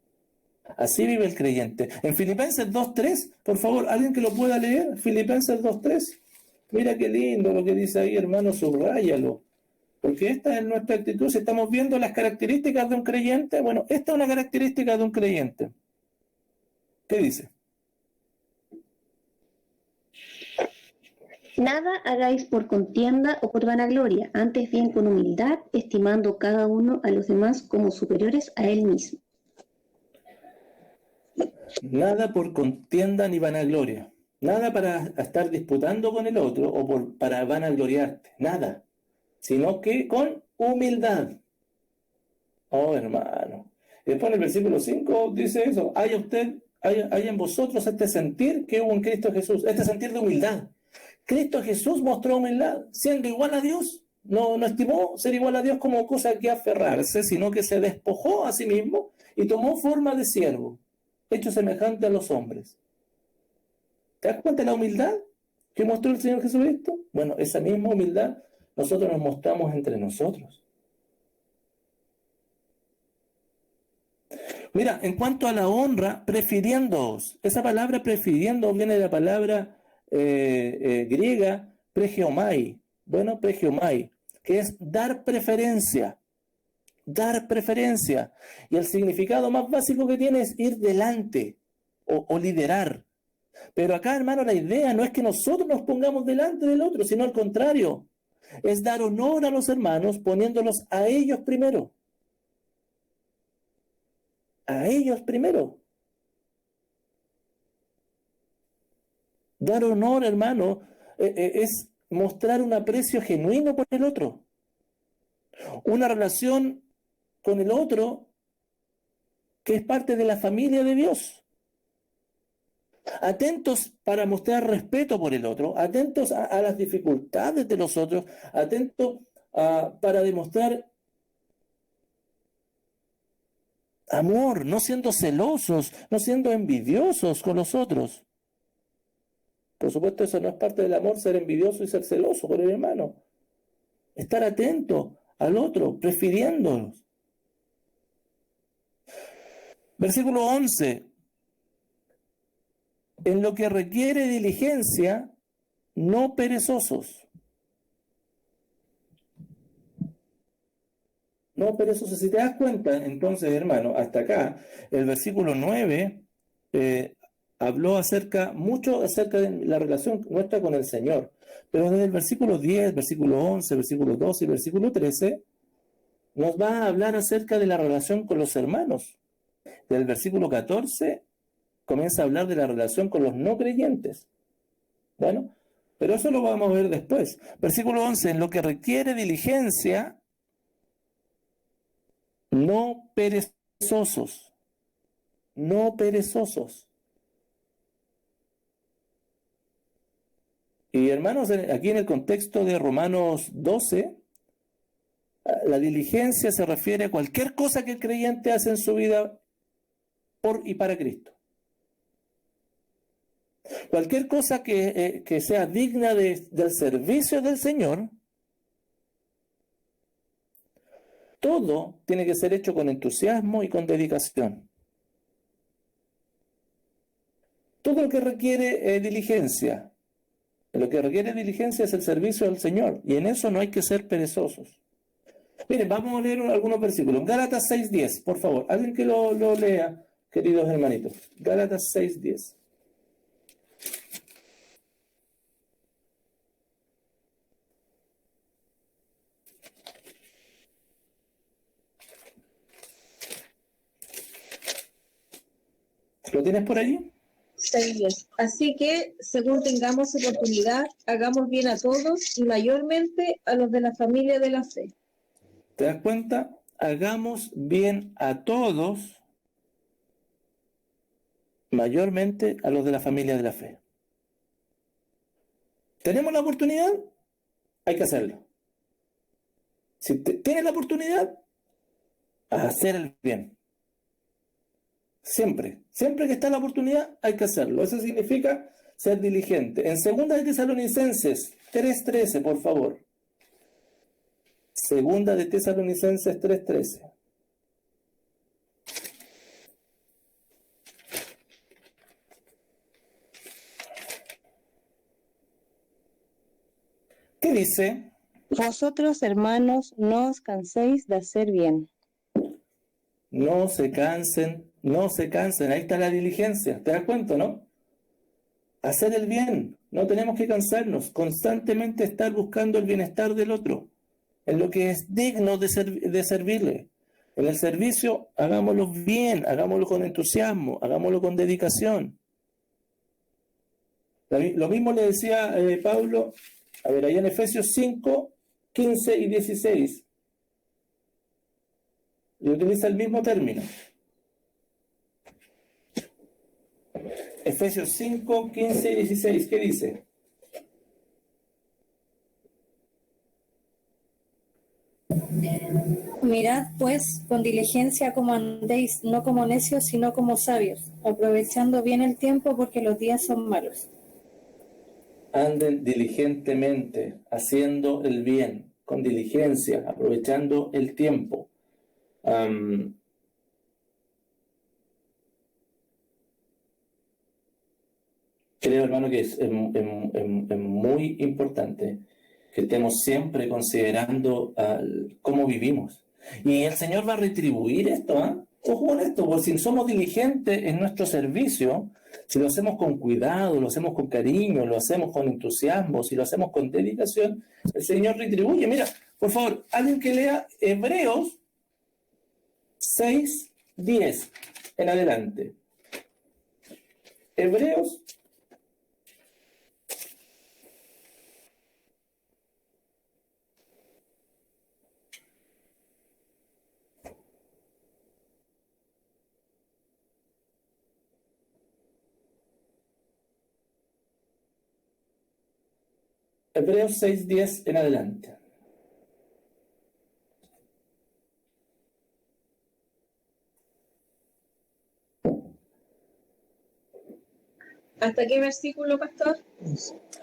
Así vive el creyente. En Filipenses 2:3, por favor, alguien que lo pueda leer, Filipenses 2:3. Mira qué lindo lo que dice ahí, hermano, subráyalo. Porque esta es nuestra actitud. Si estamos viendo las características de un creyente, bueno, esta es una característica de un creyente. ¿Qué dice? Nada hagáis por contienda o por vanagloria, antes bien con humildad, estimando cada uno a los demás como superiores a él mismo. Nada por contienda ni vanagloria. Nada para estar disputando con el otro o para vanagloriarte. Nada. Sino que con humildad. Oh, hermano. Después en el versículo 5 dice eso. Hay en vosotros este sentir que hubo en Cristo Jesús. Este sentir de humildad. Cristo Jesús mostró humildad, siendo igual a Dios. No estimó ser igual a Dios como cosa que aferrarse, sino que se despojó a sí mismo y tomó forma de siervo, hecho semejante a los hombres. ¿Te das cuenta de la humildad que mostró el Señor Jesucristo? Bueno, esa misma humildad nosotros nos mostramos entre nosotros. Mira, en cuanto a la honra, prefiriéndoos. Esa palabra prefiriéndoos viene de la palabra griega pregeomai. Bueno, pregeomai, que es dar preferencia. Dar preferencia. Y el significado más básico que tiene es ir delante o liderar. Pero acá, hermano, la idea no es que nosotros nos pongamos delante del otro, sino al contrario. Es dar honor a los hermanos poniéndolos a ellos primero. A ellos primero. Dar honor, hermano, es mostrar un aprecio genuino por el otro. Una relación con el otro que es parte de la familia de Dios. Atentos para mostrar respeto por el otro, atentos a las dificultades de los otros, atentos para demostrar amor, no siendo celosos, no siendo envidiosos con los otros. Por supuesto, eso no es parte del amor, ser envidioso y ser celoso con el hermano. Estar atento al otro, prefiriéndolos. Versículo 11. En lo que requiere diligencia, no perezosos. No perezosos. Si te das cuenta, entonces, hermano, hasta acá, el versículo 9 habló mucho acerca de la relación nuestra con el Señor. Pero desde el versículo 10, versículo 11, versículo 12 y versículo 13, nos va a hablar acerca de la relación con los hermanos. Del versículo 14 comienza a hablar de la relación con los no creyentes. Bueno, pero eso lo vamos a ver después. Versículo 11, en lo que requiere diligencia, no perezosos. No perezosos. Y hermanos, aquí en el contexto de Romanos 12, la diligencia se refiere a cualquier cosa que el creyente hace en su vida por y para Cristo. Cualquier cosa que sea digna del servicio del Señor, todo tiene que ser hecho con entusiasmo y con dedicación. Todo lo que requiere diligencia. Lo que requiere diligencia es el servicio al Señor, y en eso no hay que ser perezosos. Miren, vamos a leer algunos versículos. Gálatas 6:10, por favor. Alguien que lo lea, queridos hermanitos. Gálatas 6:10. ¿Lo tienes por allí? 6:10. Así que, según tengamos oportunidad, hagamos bien a todos y mayormente a los de la familia de la fe. ¿Te das cuenta? Hagamos bien a todos, mayormente a los de la familia de la fe. ¿Tenemos la oportunidad? Hay que hacerlo. Si tienes la oportunidad, a hacer el bien. Siempre que está la oportunidad, hay que hacerlo. Eso significa ser diligente. En 2 Tesalonicenses 3:13, por favor. Segunda de Tesalonicenses 3:13. ¿Qué dice? Vosotros, hermanos, no os canséis de hacer bien. No se cansen, no se cansen. Ahí está la diligencia. ¿Te das cuenta, no? Hacer el bien. No tenemos que cansarnos. Constantemente estar buscando el bienestar del otro. En lo que es digno de servirle. En el servicio, hagámoslo bien, hagámoslo con entusiasmo, hagámoslo con dedicación. Lo mismo le decía Pablo, a ver, allá en Efesios 5, 15 y 16. Y utiliza el mismo término. Efesios 5, 15 y 16, ¿qué dice? Mirad, pues, con diligencia cómo andéis, no como necios, sino como sabios, aprovechando bien el tiempo porque los días son malos. Anden diligentemente, haciendo el bien, con diligencia, aprovechando el tiempo. Creo, hermano, que es muy importante que estemos siempre considerando cómo vivimos. Y el Señor va a retribuir esto, ¿ah? Ojo con esto, porque si somos diligentes en nuestro servicio, si lo hacemos con cuidado, lo hacemos con cariño, lo hacemos con entusiasmo, si lo hacemos con dedicación, el Señor retribuye. Mira, por favor, alguien que lea Hebreos 6, 10 en adelante. Hebreos 6:10 en adelante. ¿Hasta qué versículo, pastor?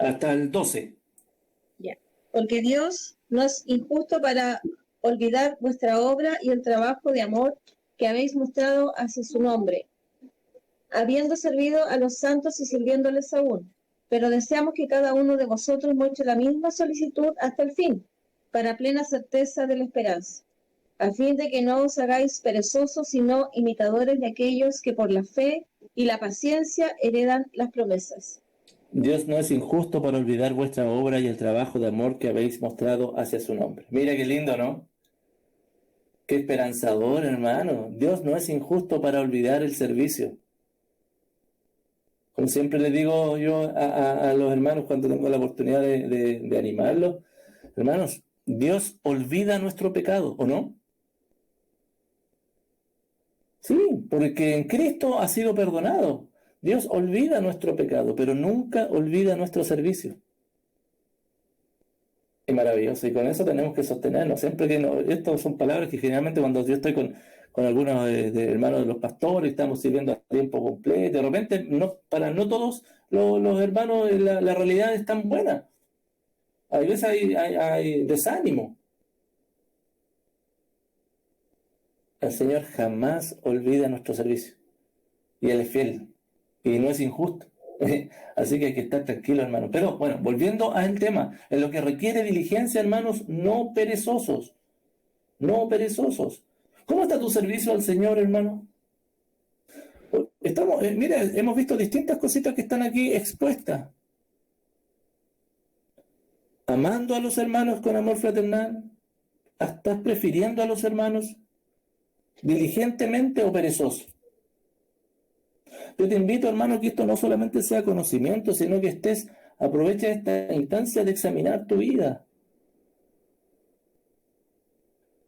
Hasta el 12. Ya. Porque Dios no es injusto para olvidar vuestra obra y el trabajo de amor que habéis mostrado hacia su nombre, habiendo servido a los santos y sirviéndoles aún. Pero deseamos que cada uno de vosotros muestre la misma solicitud hasta el fin, para plena certeza de la esperanza, a fin de que no os hagáis perezosos, sino imitadores de aquellos que por la fe y la paciencia heredan las promesas. Dios no es injusto para olvidar vuestra obra y el trabajo de amor que habéis mostrado hacia su nombre. Mira qué lindo, ¿no? Qué esperanzador, hermano. Dios no es injusto para olvidar el servicio. Como siempre les digo yo a los hermanos cuando tengo la oportunidad de animarlos, hermanos, Dios olvida nuestro pecado, ¿o no? Sí, porque en Cristo ha sido perdonado. Dios olvida nuestro pecado, pero nunca olvida nuestro servicio. Es maravilloso, y con eso tenemos que sostenernos. Siempre que estas son palabras que generalmente cuando yo estoy con algunos de hermanos de los pastores, estamos sirviendo a tiempo completo, de repente para no todos los hermanos la realidad es tan buena. A veces hay desánimo. El Señor jamás olvida nuestro servicio. Y Él es fiel. Y no es injusto. Así que hay que estar tranquilo, hermano. Pero bueno, volviendo al tema, en lo que requiere diligencia, hermanos, no perezosos. No perezosos. ¿Cómo está tu servicio al Señor, hermano? Mira, hemos visto distintas cositas que están aquí expuestas. Amando a los hermanos con amor fraternal. ¿Estás prefiriendo a los hermanos diligentemente o perezoso? Yo te invito, hermano, que esto no solamente sea conocimiento, sino que aprovecha esta instancia de examinar tu vida.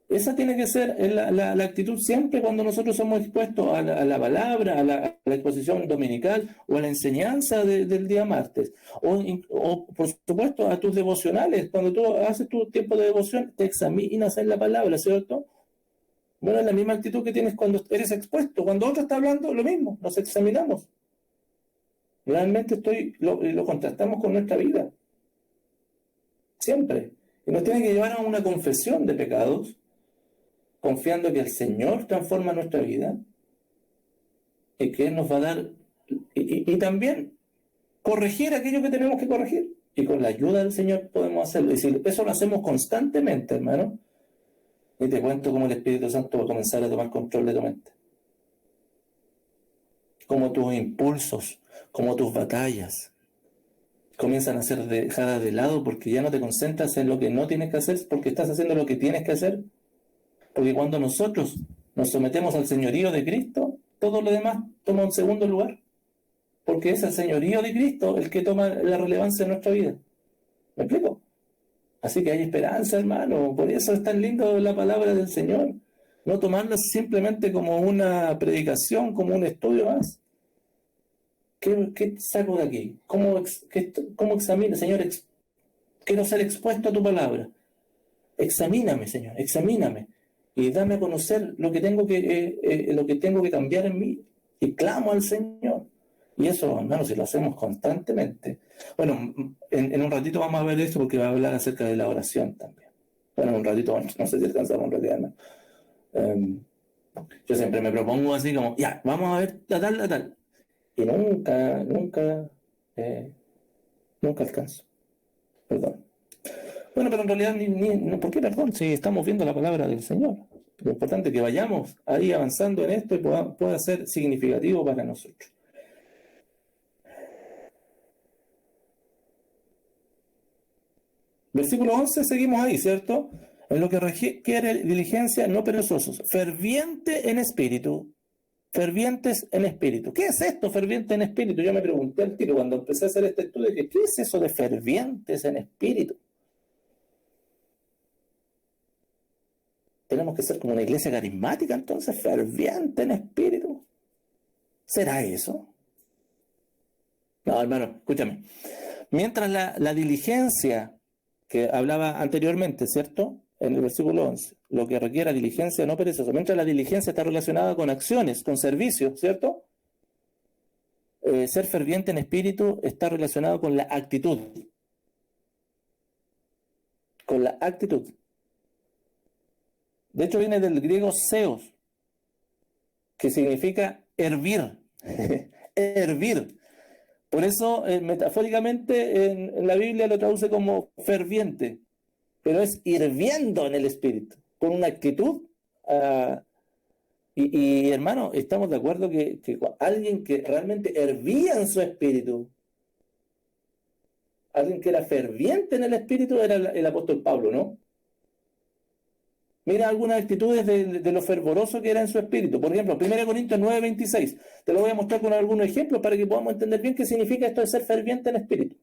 Esa tiene que ser la actitud siempre cuando nosotros somos expuestos a la palabra, a la exposición dominical o a la enseñanza del día martes. O, por supuesto, a tus devocionales. Cuando tú haces tu tiempo de devoción, te examinas en la palabra, ¿cierto? Bueno, es la misma actitud que tienes cuando eres expuesto. Cuando otro está hablando, lo mismo, nos examinamos. Realmente lo contrastamos con nuestra vida. Siempre. Y nos tiene que llevar a una confesión de pecados, confiando que el Señor transforma nuestra vida y que Él nos va a dar, y también corregir aquello que tenemos que corregir. Y con la ayuda del Señor podemos hacerlo. Y si eso lo hacemos constantemente, hermano, y te cuento cómo el Espíritu Santo va a comenzar a tomar control de tu mente. Cómo tus impulsos, cómo tus batallas comienzan a ser dejadas de lado porque ya no te concentras en lo que no tienes que hacer, porque estás haciendo lo que tienes que hacer. Porque cuando nosotros nos sometemos al señorío de Cristo, todo lo demás toma un segundo lugar. Porque es el señorío de Cristo el que toma la relevancia en nuestra vida. ¿Me explico? Así que hay esperanza, hermano. Por eso es tan lindo la palabra del Señor. No tomarla simplemente como una predicación, como un estudio más. ¿Qué saco de aquí? ¿Cómo examina? Señor, quiero ser expuesto a tu palabra. Examíname, Señor, examíname. Y dame a conocer lo que tengo que cambiar en mí. Y clamo al Señor. Y eso, hermano, si lo hacemos constantemente. Bueno, en un ratito vamos a ver esto porque va a hablar acerca de la oración también. Bueno, en un ratito, no sé si alcanzamos en realidad, ¿no? Yo siempre me propongo así como, ya, vamos a ver la tal. Y nunca alcanzo. Perdón. Bueno, pero en realidad, no, ¿por qué perdón? Si estamos viendo la palabra del Señor. Lo importante es que vayamos ahí avanzando en esto y pueda ser significativo para nosotros. Versículo 11, seguimos ahí, ¿cierto? En lo que requiere diligencia, no perezosos, ferviente en espíritu. Fervientes en espíritu. ¿Qué es esto, ferviente en espíritu? Yo me pregunté al tiro cuando empecé a hacer este estudio, ¿qué es eso de fervientes en espíritu? Tenemos que ser como una iglesia carismática, entonces, ferviente en espíritu. ¿Será eso? No, hermano, escúchame. Mientras la diligencia que hablaba anteriormente, ¿cierto? En el versículo 11, lo que requiera diligencia no perezosa. Mientras la diligencia está relacionada con acciones, con servicios, ¿cierto? Ser ferviente en espíritu está relacionado con la actitud. Con la actitud. De hecho, viene del griego seos, que significa hervir. Hervir. Por eso, metafóricamente, en la Biblia lo traduce como ferviente, pero es hirviendo en el espíritu, con una actitud. Y hermano, estamos de acuerdo que alguien que realmente hervía en su espíritu, alguien que era ferviente en el espíritu, era el apóstol Pablo, ¿no? Mira algunas actitudes de lo fervoroso que era en su espíritu. Por ejemplo, 1 Corintios 9:26. Te lo voy a mostrar con algunos ejemplos para que podamos entender bien qué significa esto de ser ferviente en espíritu.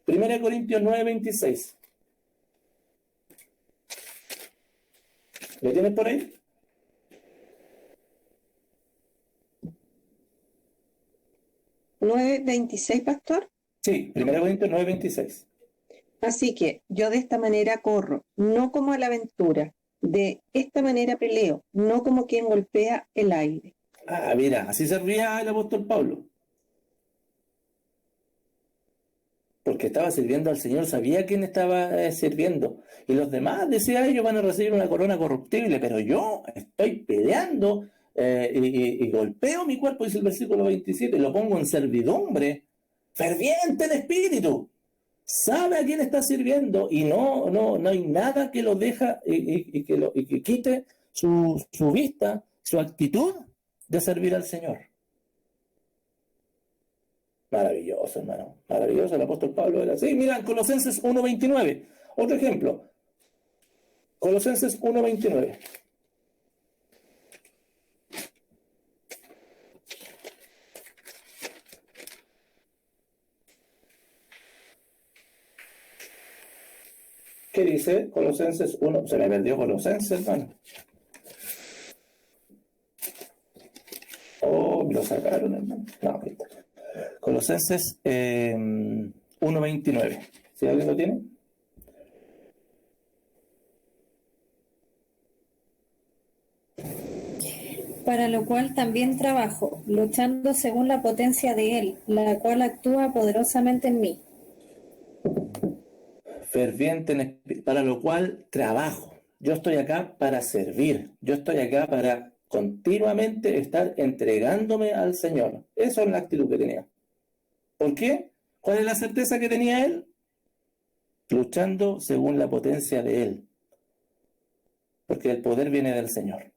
1 Corintios 9:26. ¿Lo tienes por ahí? ¿9:26, pastor? Sí, 1 Corintios 9:26. Así que yo de esta manera corro, no como a la aventura. De esta manera peleo, no como quien golpea el aire. Ah, mira, así servía el apóstol Pablo. Porque estaba sirviendo al Señor, sabía quién estaba sirviendo. Y los demás, decía, ellos van a recibir una corona corruptible, pero yo estoy peleando y golpeo mi cuerpo, dice el versículo 27, y lo pongo en servidumbre, ferviente en espíritu. Sabe a quién está sirviendo y no hay nada que lo deja y que quite su vista, su actitud de servir al Señor. Maravilloso, hermano. Maravilloso. El apóstol Pablo era así. Mira, Colosenses 1:29. Otro ejemplo. Colosenses 1:29. ¿Qué dice Colosenses 1? Se me perdió Colosenses, hermano. Oh, me lo sacaron, hermano. No, ahí está. Colosenses 1:29. ¿Sí alguien lo tiene? Para lo cual también trabajo, luchando según la potencia de Él, la cual actúa poderosamente en mí. ferviente en espíritu, para lo cual trabajo. Yo estoy acá para servir. Yo estoy acá para continuamente estar entregándome al Señor. Eso es la actitud que tenía. ¿Por qué? ¿Cuál es la certeza que tenía él? Luchando según la potencia de él. Porque el poder viene del Señor.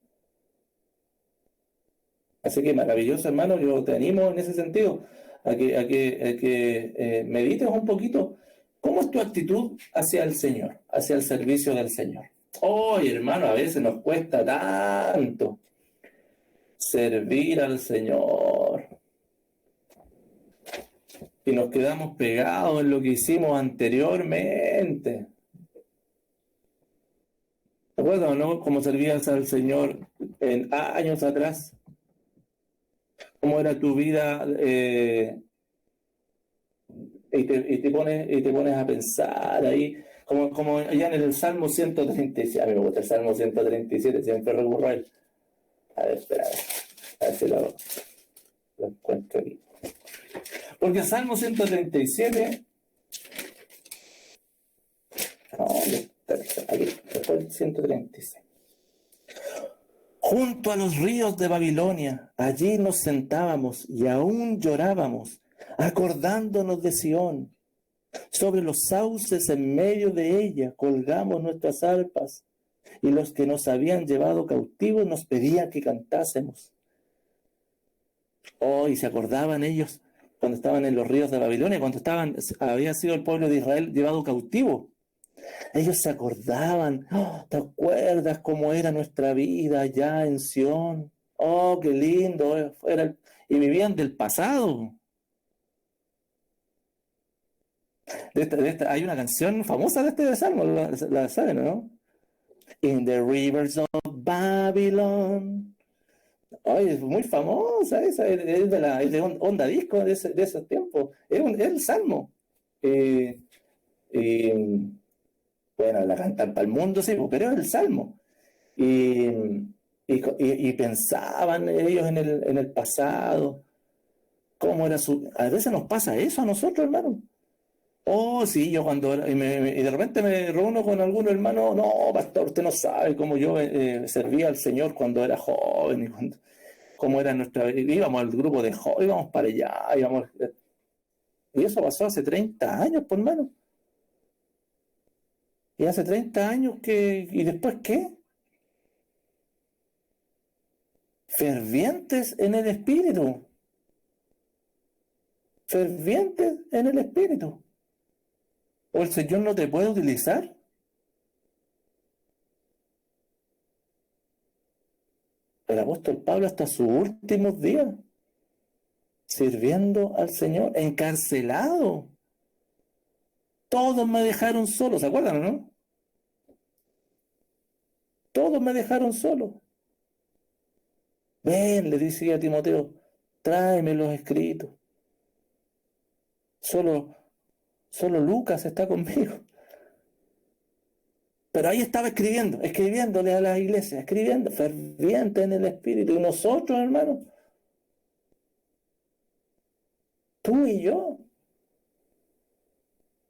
Así que maravilloso, hermano, yo te animo en ese sentido a que medites un poquito. ¿Cómo es tu actitud hacia el Señor, hacia el servicio del Señor? Oye, hermano, a veces nos cuesta tanto servir al Señor. Y nos quedamos pegados en lo que hicimos anteriormente. ¿Te acuerdas, no? Cómo servías al Señor en años atrás. ¿Cómo era tu vida? Y te pones a pensar ahí, como allá en el Salmo 137. A mí me gusta el Salmo 137, siempre recurro a él. A ver, espera, a ver si lo encuentro aquí. Porque el Salmo 137, no, aquí, después el 136. Junto a los ríos de Babilonia, allí nos sentábamos y aún llorábamos, acordándonos de Sión. Sobre los sauces en medio de ella colgamos nuestras arpas, y los que nos habían llevado cautivos nos pedían que cantásemos. Oh, y se acordaban ellos cuando estaban en los ríos de Babilonia, cuando había sido el pueblo de Israel llevado cautivo. Ellos se acordaban, oh, ¿te acuerdas cómo era nuestra vida allá en Sión? Oh, qué lindo era, y vivían del pasado. Hay una canción famosa de este salmo, la saben, ¿no? In the rivers of Babylon. Ay, es muy famosa esa, es de onda disco de esos tiempos. Es el salmo. Bueno, la cantan para el mundo, sí, pero es el salmo. Y pensaban ellos en el pasado, cómo era su... A veces nos pasa eso a nosotros, hermano. Oh, sí, yo cuando... Y de repente me reúno con algún hermano, no, pastor, usted no sabe cómo yo servía al Señor cuando era joven, y cómo era nuestra... Íbamos al grupo de jóvenes, íbamos para allá, y eso pasó hace 30 años, por hermano. Y hace 30 años que... ¿Y después qué? Fervientes en el Espíritu. Fervientes en el Espíritu. ¿O el Señor no te puede utilizar? El apóstol Pablo hasta sus últimos días, sirviendo al Señor, encarcelado. Todos me dejaron solo, ¿se acuerdan o no? Todos me dejaron solo. Ven, le decía a Timoteo, tráeme los escritos. Solo Lucas está conmigo. Pero ahí estaba escribiéndole a las iglesias, escribiendo, ferviente en el Espíritu. Y nosotros, hermanos, tú y yo.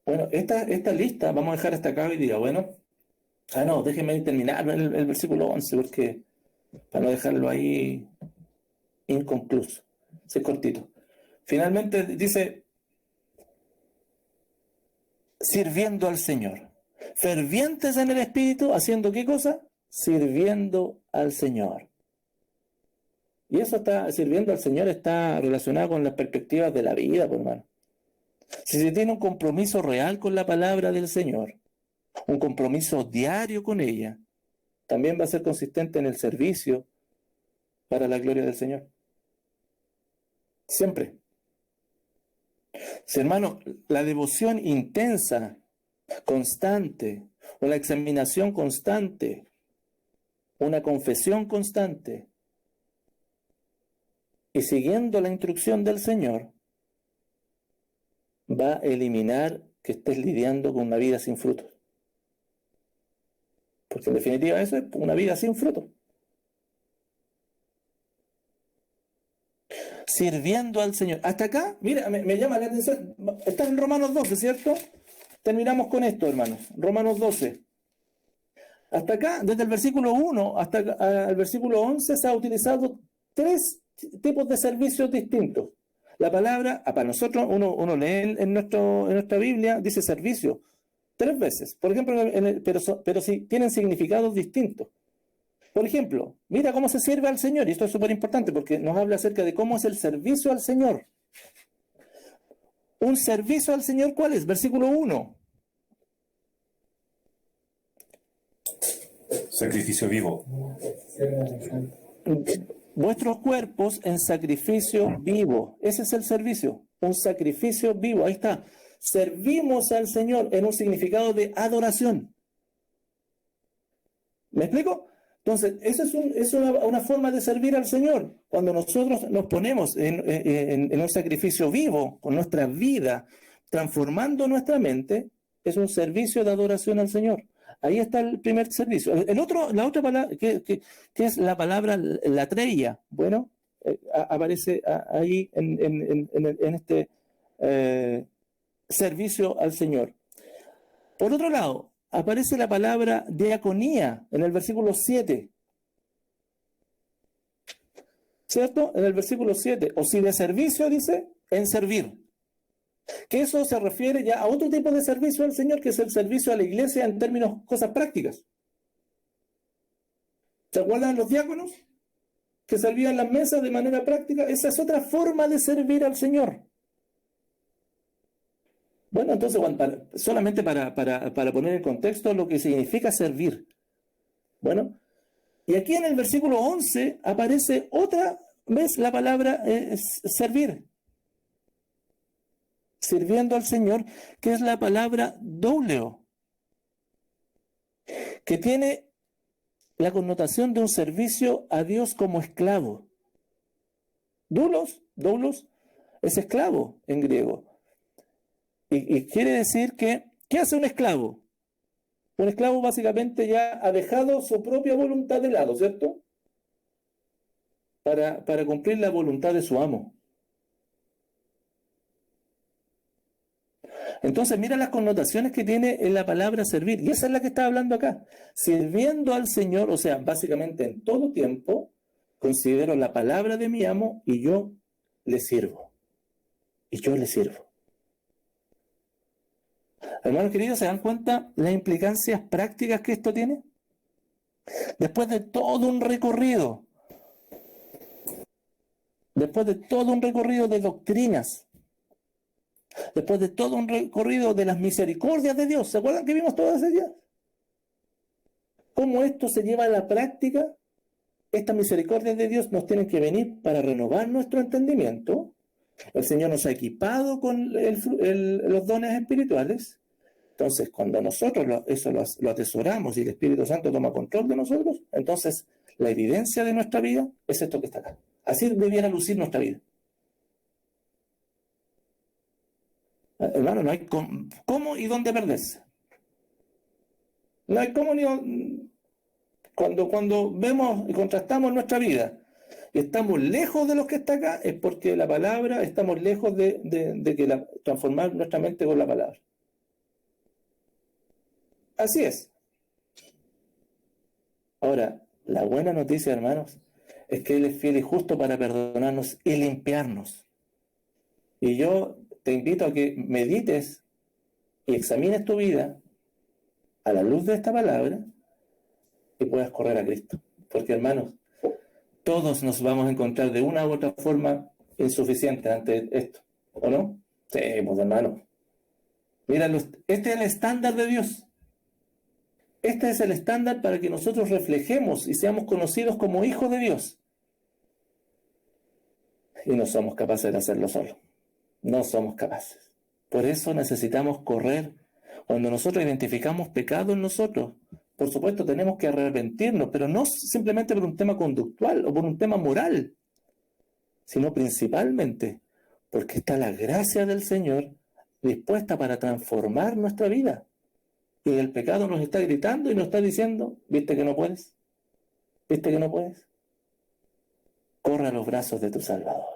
Bueno, esta lista, vamos a dejar hasta acá hoy día. Bueno, no, déjenme terminar el versículo 11, porque para no dejarlo ahí inconcluso. Es cortito. Finalmente dice, sirviendo al Señor. Fervientes en el Espíritu, ¿haciendo qué cosa? Sirviendo al Señor. Y eso sirviendo al Señor está relacionado con las perspectivas de la vida, por hermano. Si se tiene un compromiso real con la palabra del Señor, un compromiso diario con ella, también va a ser consistente en el servicio para la gloria del Señor. Siempre. Si, hermano, la devoción intensa, constante, o la examinación constante, una confesión constante, y siguiendo la instrucción del Señor, va a eliminar que estés lidiando con una vida sin frutos. Porque en definitiva eso es una vida sin frutos. Sirviendo al Señor. Hasta acá, mira, me llama la atención. Está en Romanos 12, ¿cierto? Terminamos con esto, hermanos. Romanos 12. Hasta acá, desde el versículo 1 hasta el versículo 11, se ha utilizado 3 tipos de servicios distintos. La palabra, para nosotros, uno lee en nuestra Biblia, dice servicio 3 veces. Por ejemplo, pero sí tienen significados distintos. Por ejemplo, mira cómo se sirve al Señor, y esto es súper importante porque nos habla acerca de cómo es el servicio al Señor. Un servicio al Señor, ¿cuál es? Versículo 1. Sacrificio vivo. Vuestros cuerpos en sacrificio vivo. Ese es el servicio, un sacrificio vivo. Ahí está. Servimos al Señor en un significado de adoración. ¿Me explico? Entonces, eso es una forma de servir al Señor. Cuando nosotros nos ponemos en un sacrificio vivo, con nuestra vida, transformando nuestra mente, es un servicio de adoración al Señor. Ahí está el primer servicio. La otra palabra, que es la palabra latreia, bueno, aparece ahí en este servicio al Señor. Por otro lado, aparece la palabra diaconía en el versículo 7. ¿Cierto? En el versículo 7. O si de servicio, dice, en servir. Que eso se refiere ya a otro tipo de servicio al Señor, que es el servicio a la iglesia en términos, cosas prácticas. ¿Se acuerdan los diáconos? Que servían las mesas de manera práctica. Esa es otra forma de servir al Señor. Bueno, entonces, solamente para poner en contexto lo que significa servir. Bueno, y aquí en el versículo 11 aparece otra vez la palabra servir. Sirviendo al Señor, que es la palabra douleo, que tiene la connotación de un servicio a Dios como esclavo. Doulos es esclavo en griego. Y quiere decir que, ¿qué hace un esclavo? Un esclavo básicamente ya ha dejado su propia voluntad de lado, ¿cierto? Para cumplir la voluntad de su amo. Entonces, mira las connotaciones que tiene en la palabra servir. Y esa es la que está hablando acá. Sirviendo al Señor, o sea, básicamente en todo tiempo, considero la palabra de mi amo y yo le sirvo. Y yo le sirvo. Hermanos queridos, ¿se dan cuenta las implicancias prácticas que esto tiene? Después de todo un recorrido de doctrinas, después de todo un recorrido de las misericordias de Dios, ¿se acuerdan que vimos todas ellas? ¿Cómo esto se lleva a la práctica? Estas misericordias de Dios nos tienen que venir para renovar nuestro entendimiento. El Señor nos ha equipado con los dones espirituales. Entonces, cuando nosotros eso lo atesoramos y el Espíritu Santo toma control de nosotros, entonces la evidencia de nuestra vida es esto que está acá. Así debiera lucir nuestra vida. Hermano, no hay cómo y dónde perderse. No hay cómo ni dónde. Cuando vemos y contrastamos nuestra vida y estamos lejos de lo que está acá, es porque la palabra, estamos lejos de transformar nuestra mente con la palabra. Así es. Ahora, la buena noticia, hermanos, es que Él es fiel y justo para perdonarnos y limpiarnos. Y yo te invito a que medites y examines tu vida a la luz de esta palabra y puedas correr a Cristo. Porque, hermanos, todos nos vamos a encontrar de una u otra forma insuficientes ante esto, ¿o no? Sí, pues, hermanos. Mira, este es el estándar de Dios. Este es el estándar para que nosotros reflejemos y seamos conocidos como hijos de Dios. Y no somos capaces de hacerlo solos. No somos capaces. Por eso necesitamos correr. Cuando nosotros identificamos pecado en nosotros, por supuesto tenemos que arrepentirnos, pero no simplemente por un tema conductual o por un tema moral, sino principalmente porque está la gracia del Señor dispuesta para transformar nuestra vida. Y el pecado nos está gritando y nos está diciendo, ¿viste que no puedes? ¿Viste que no puedes? Corre a los brazos de tu Salvador.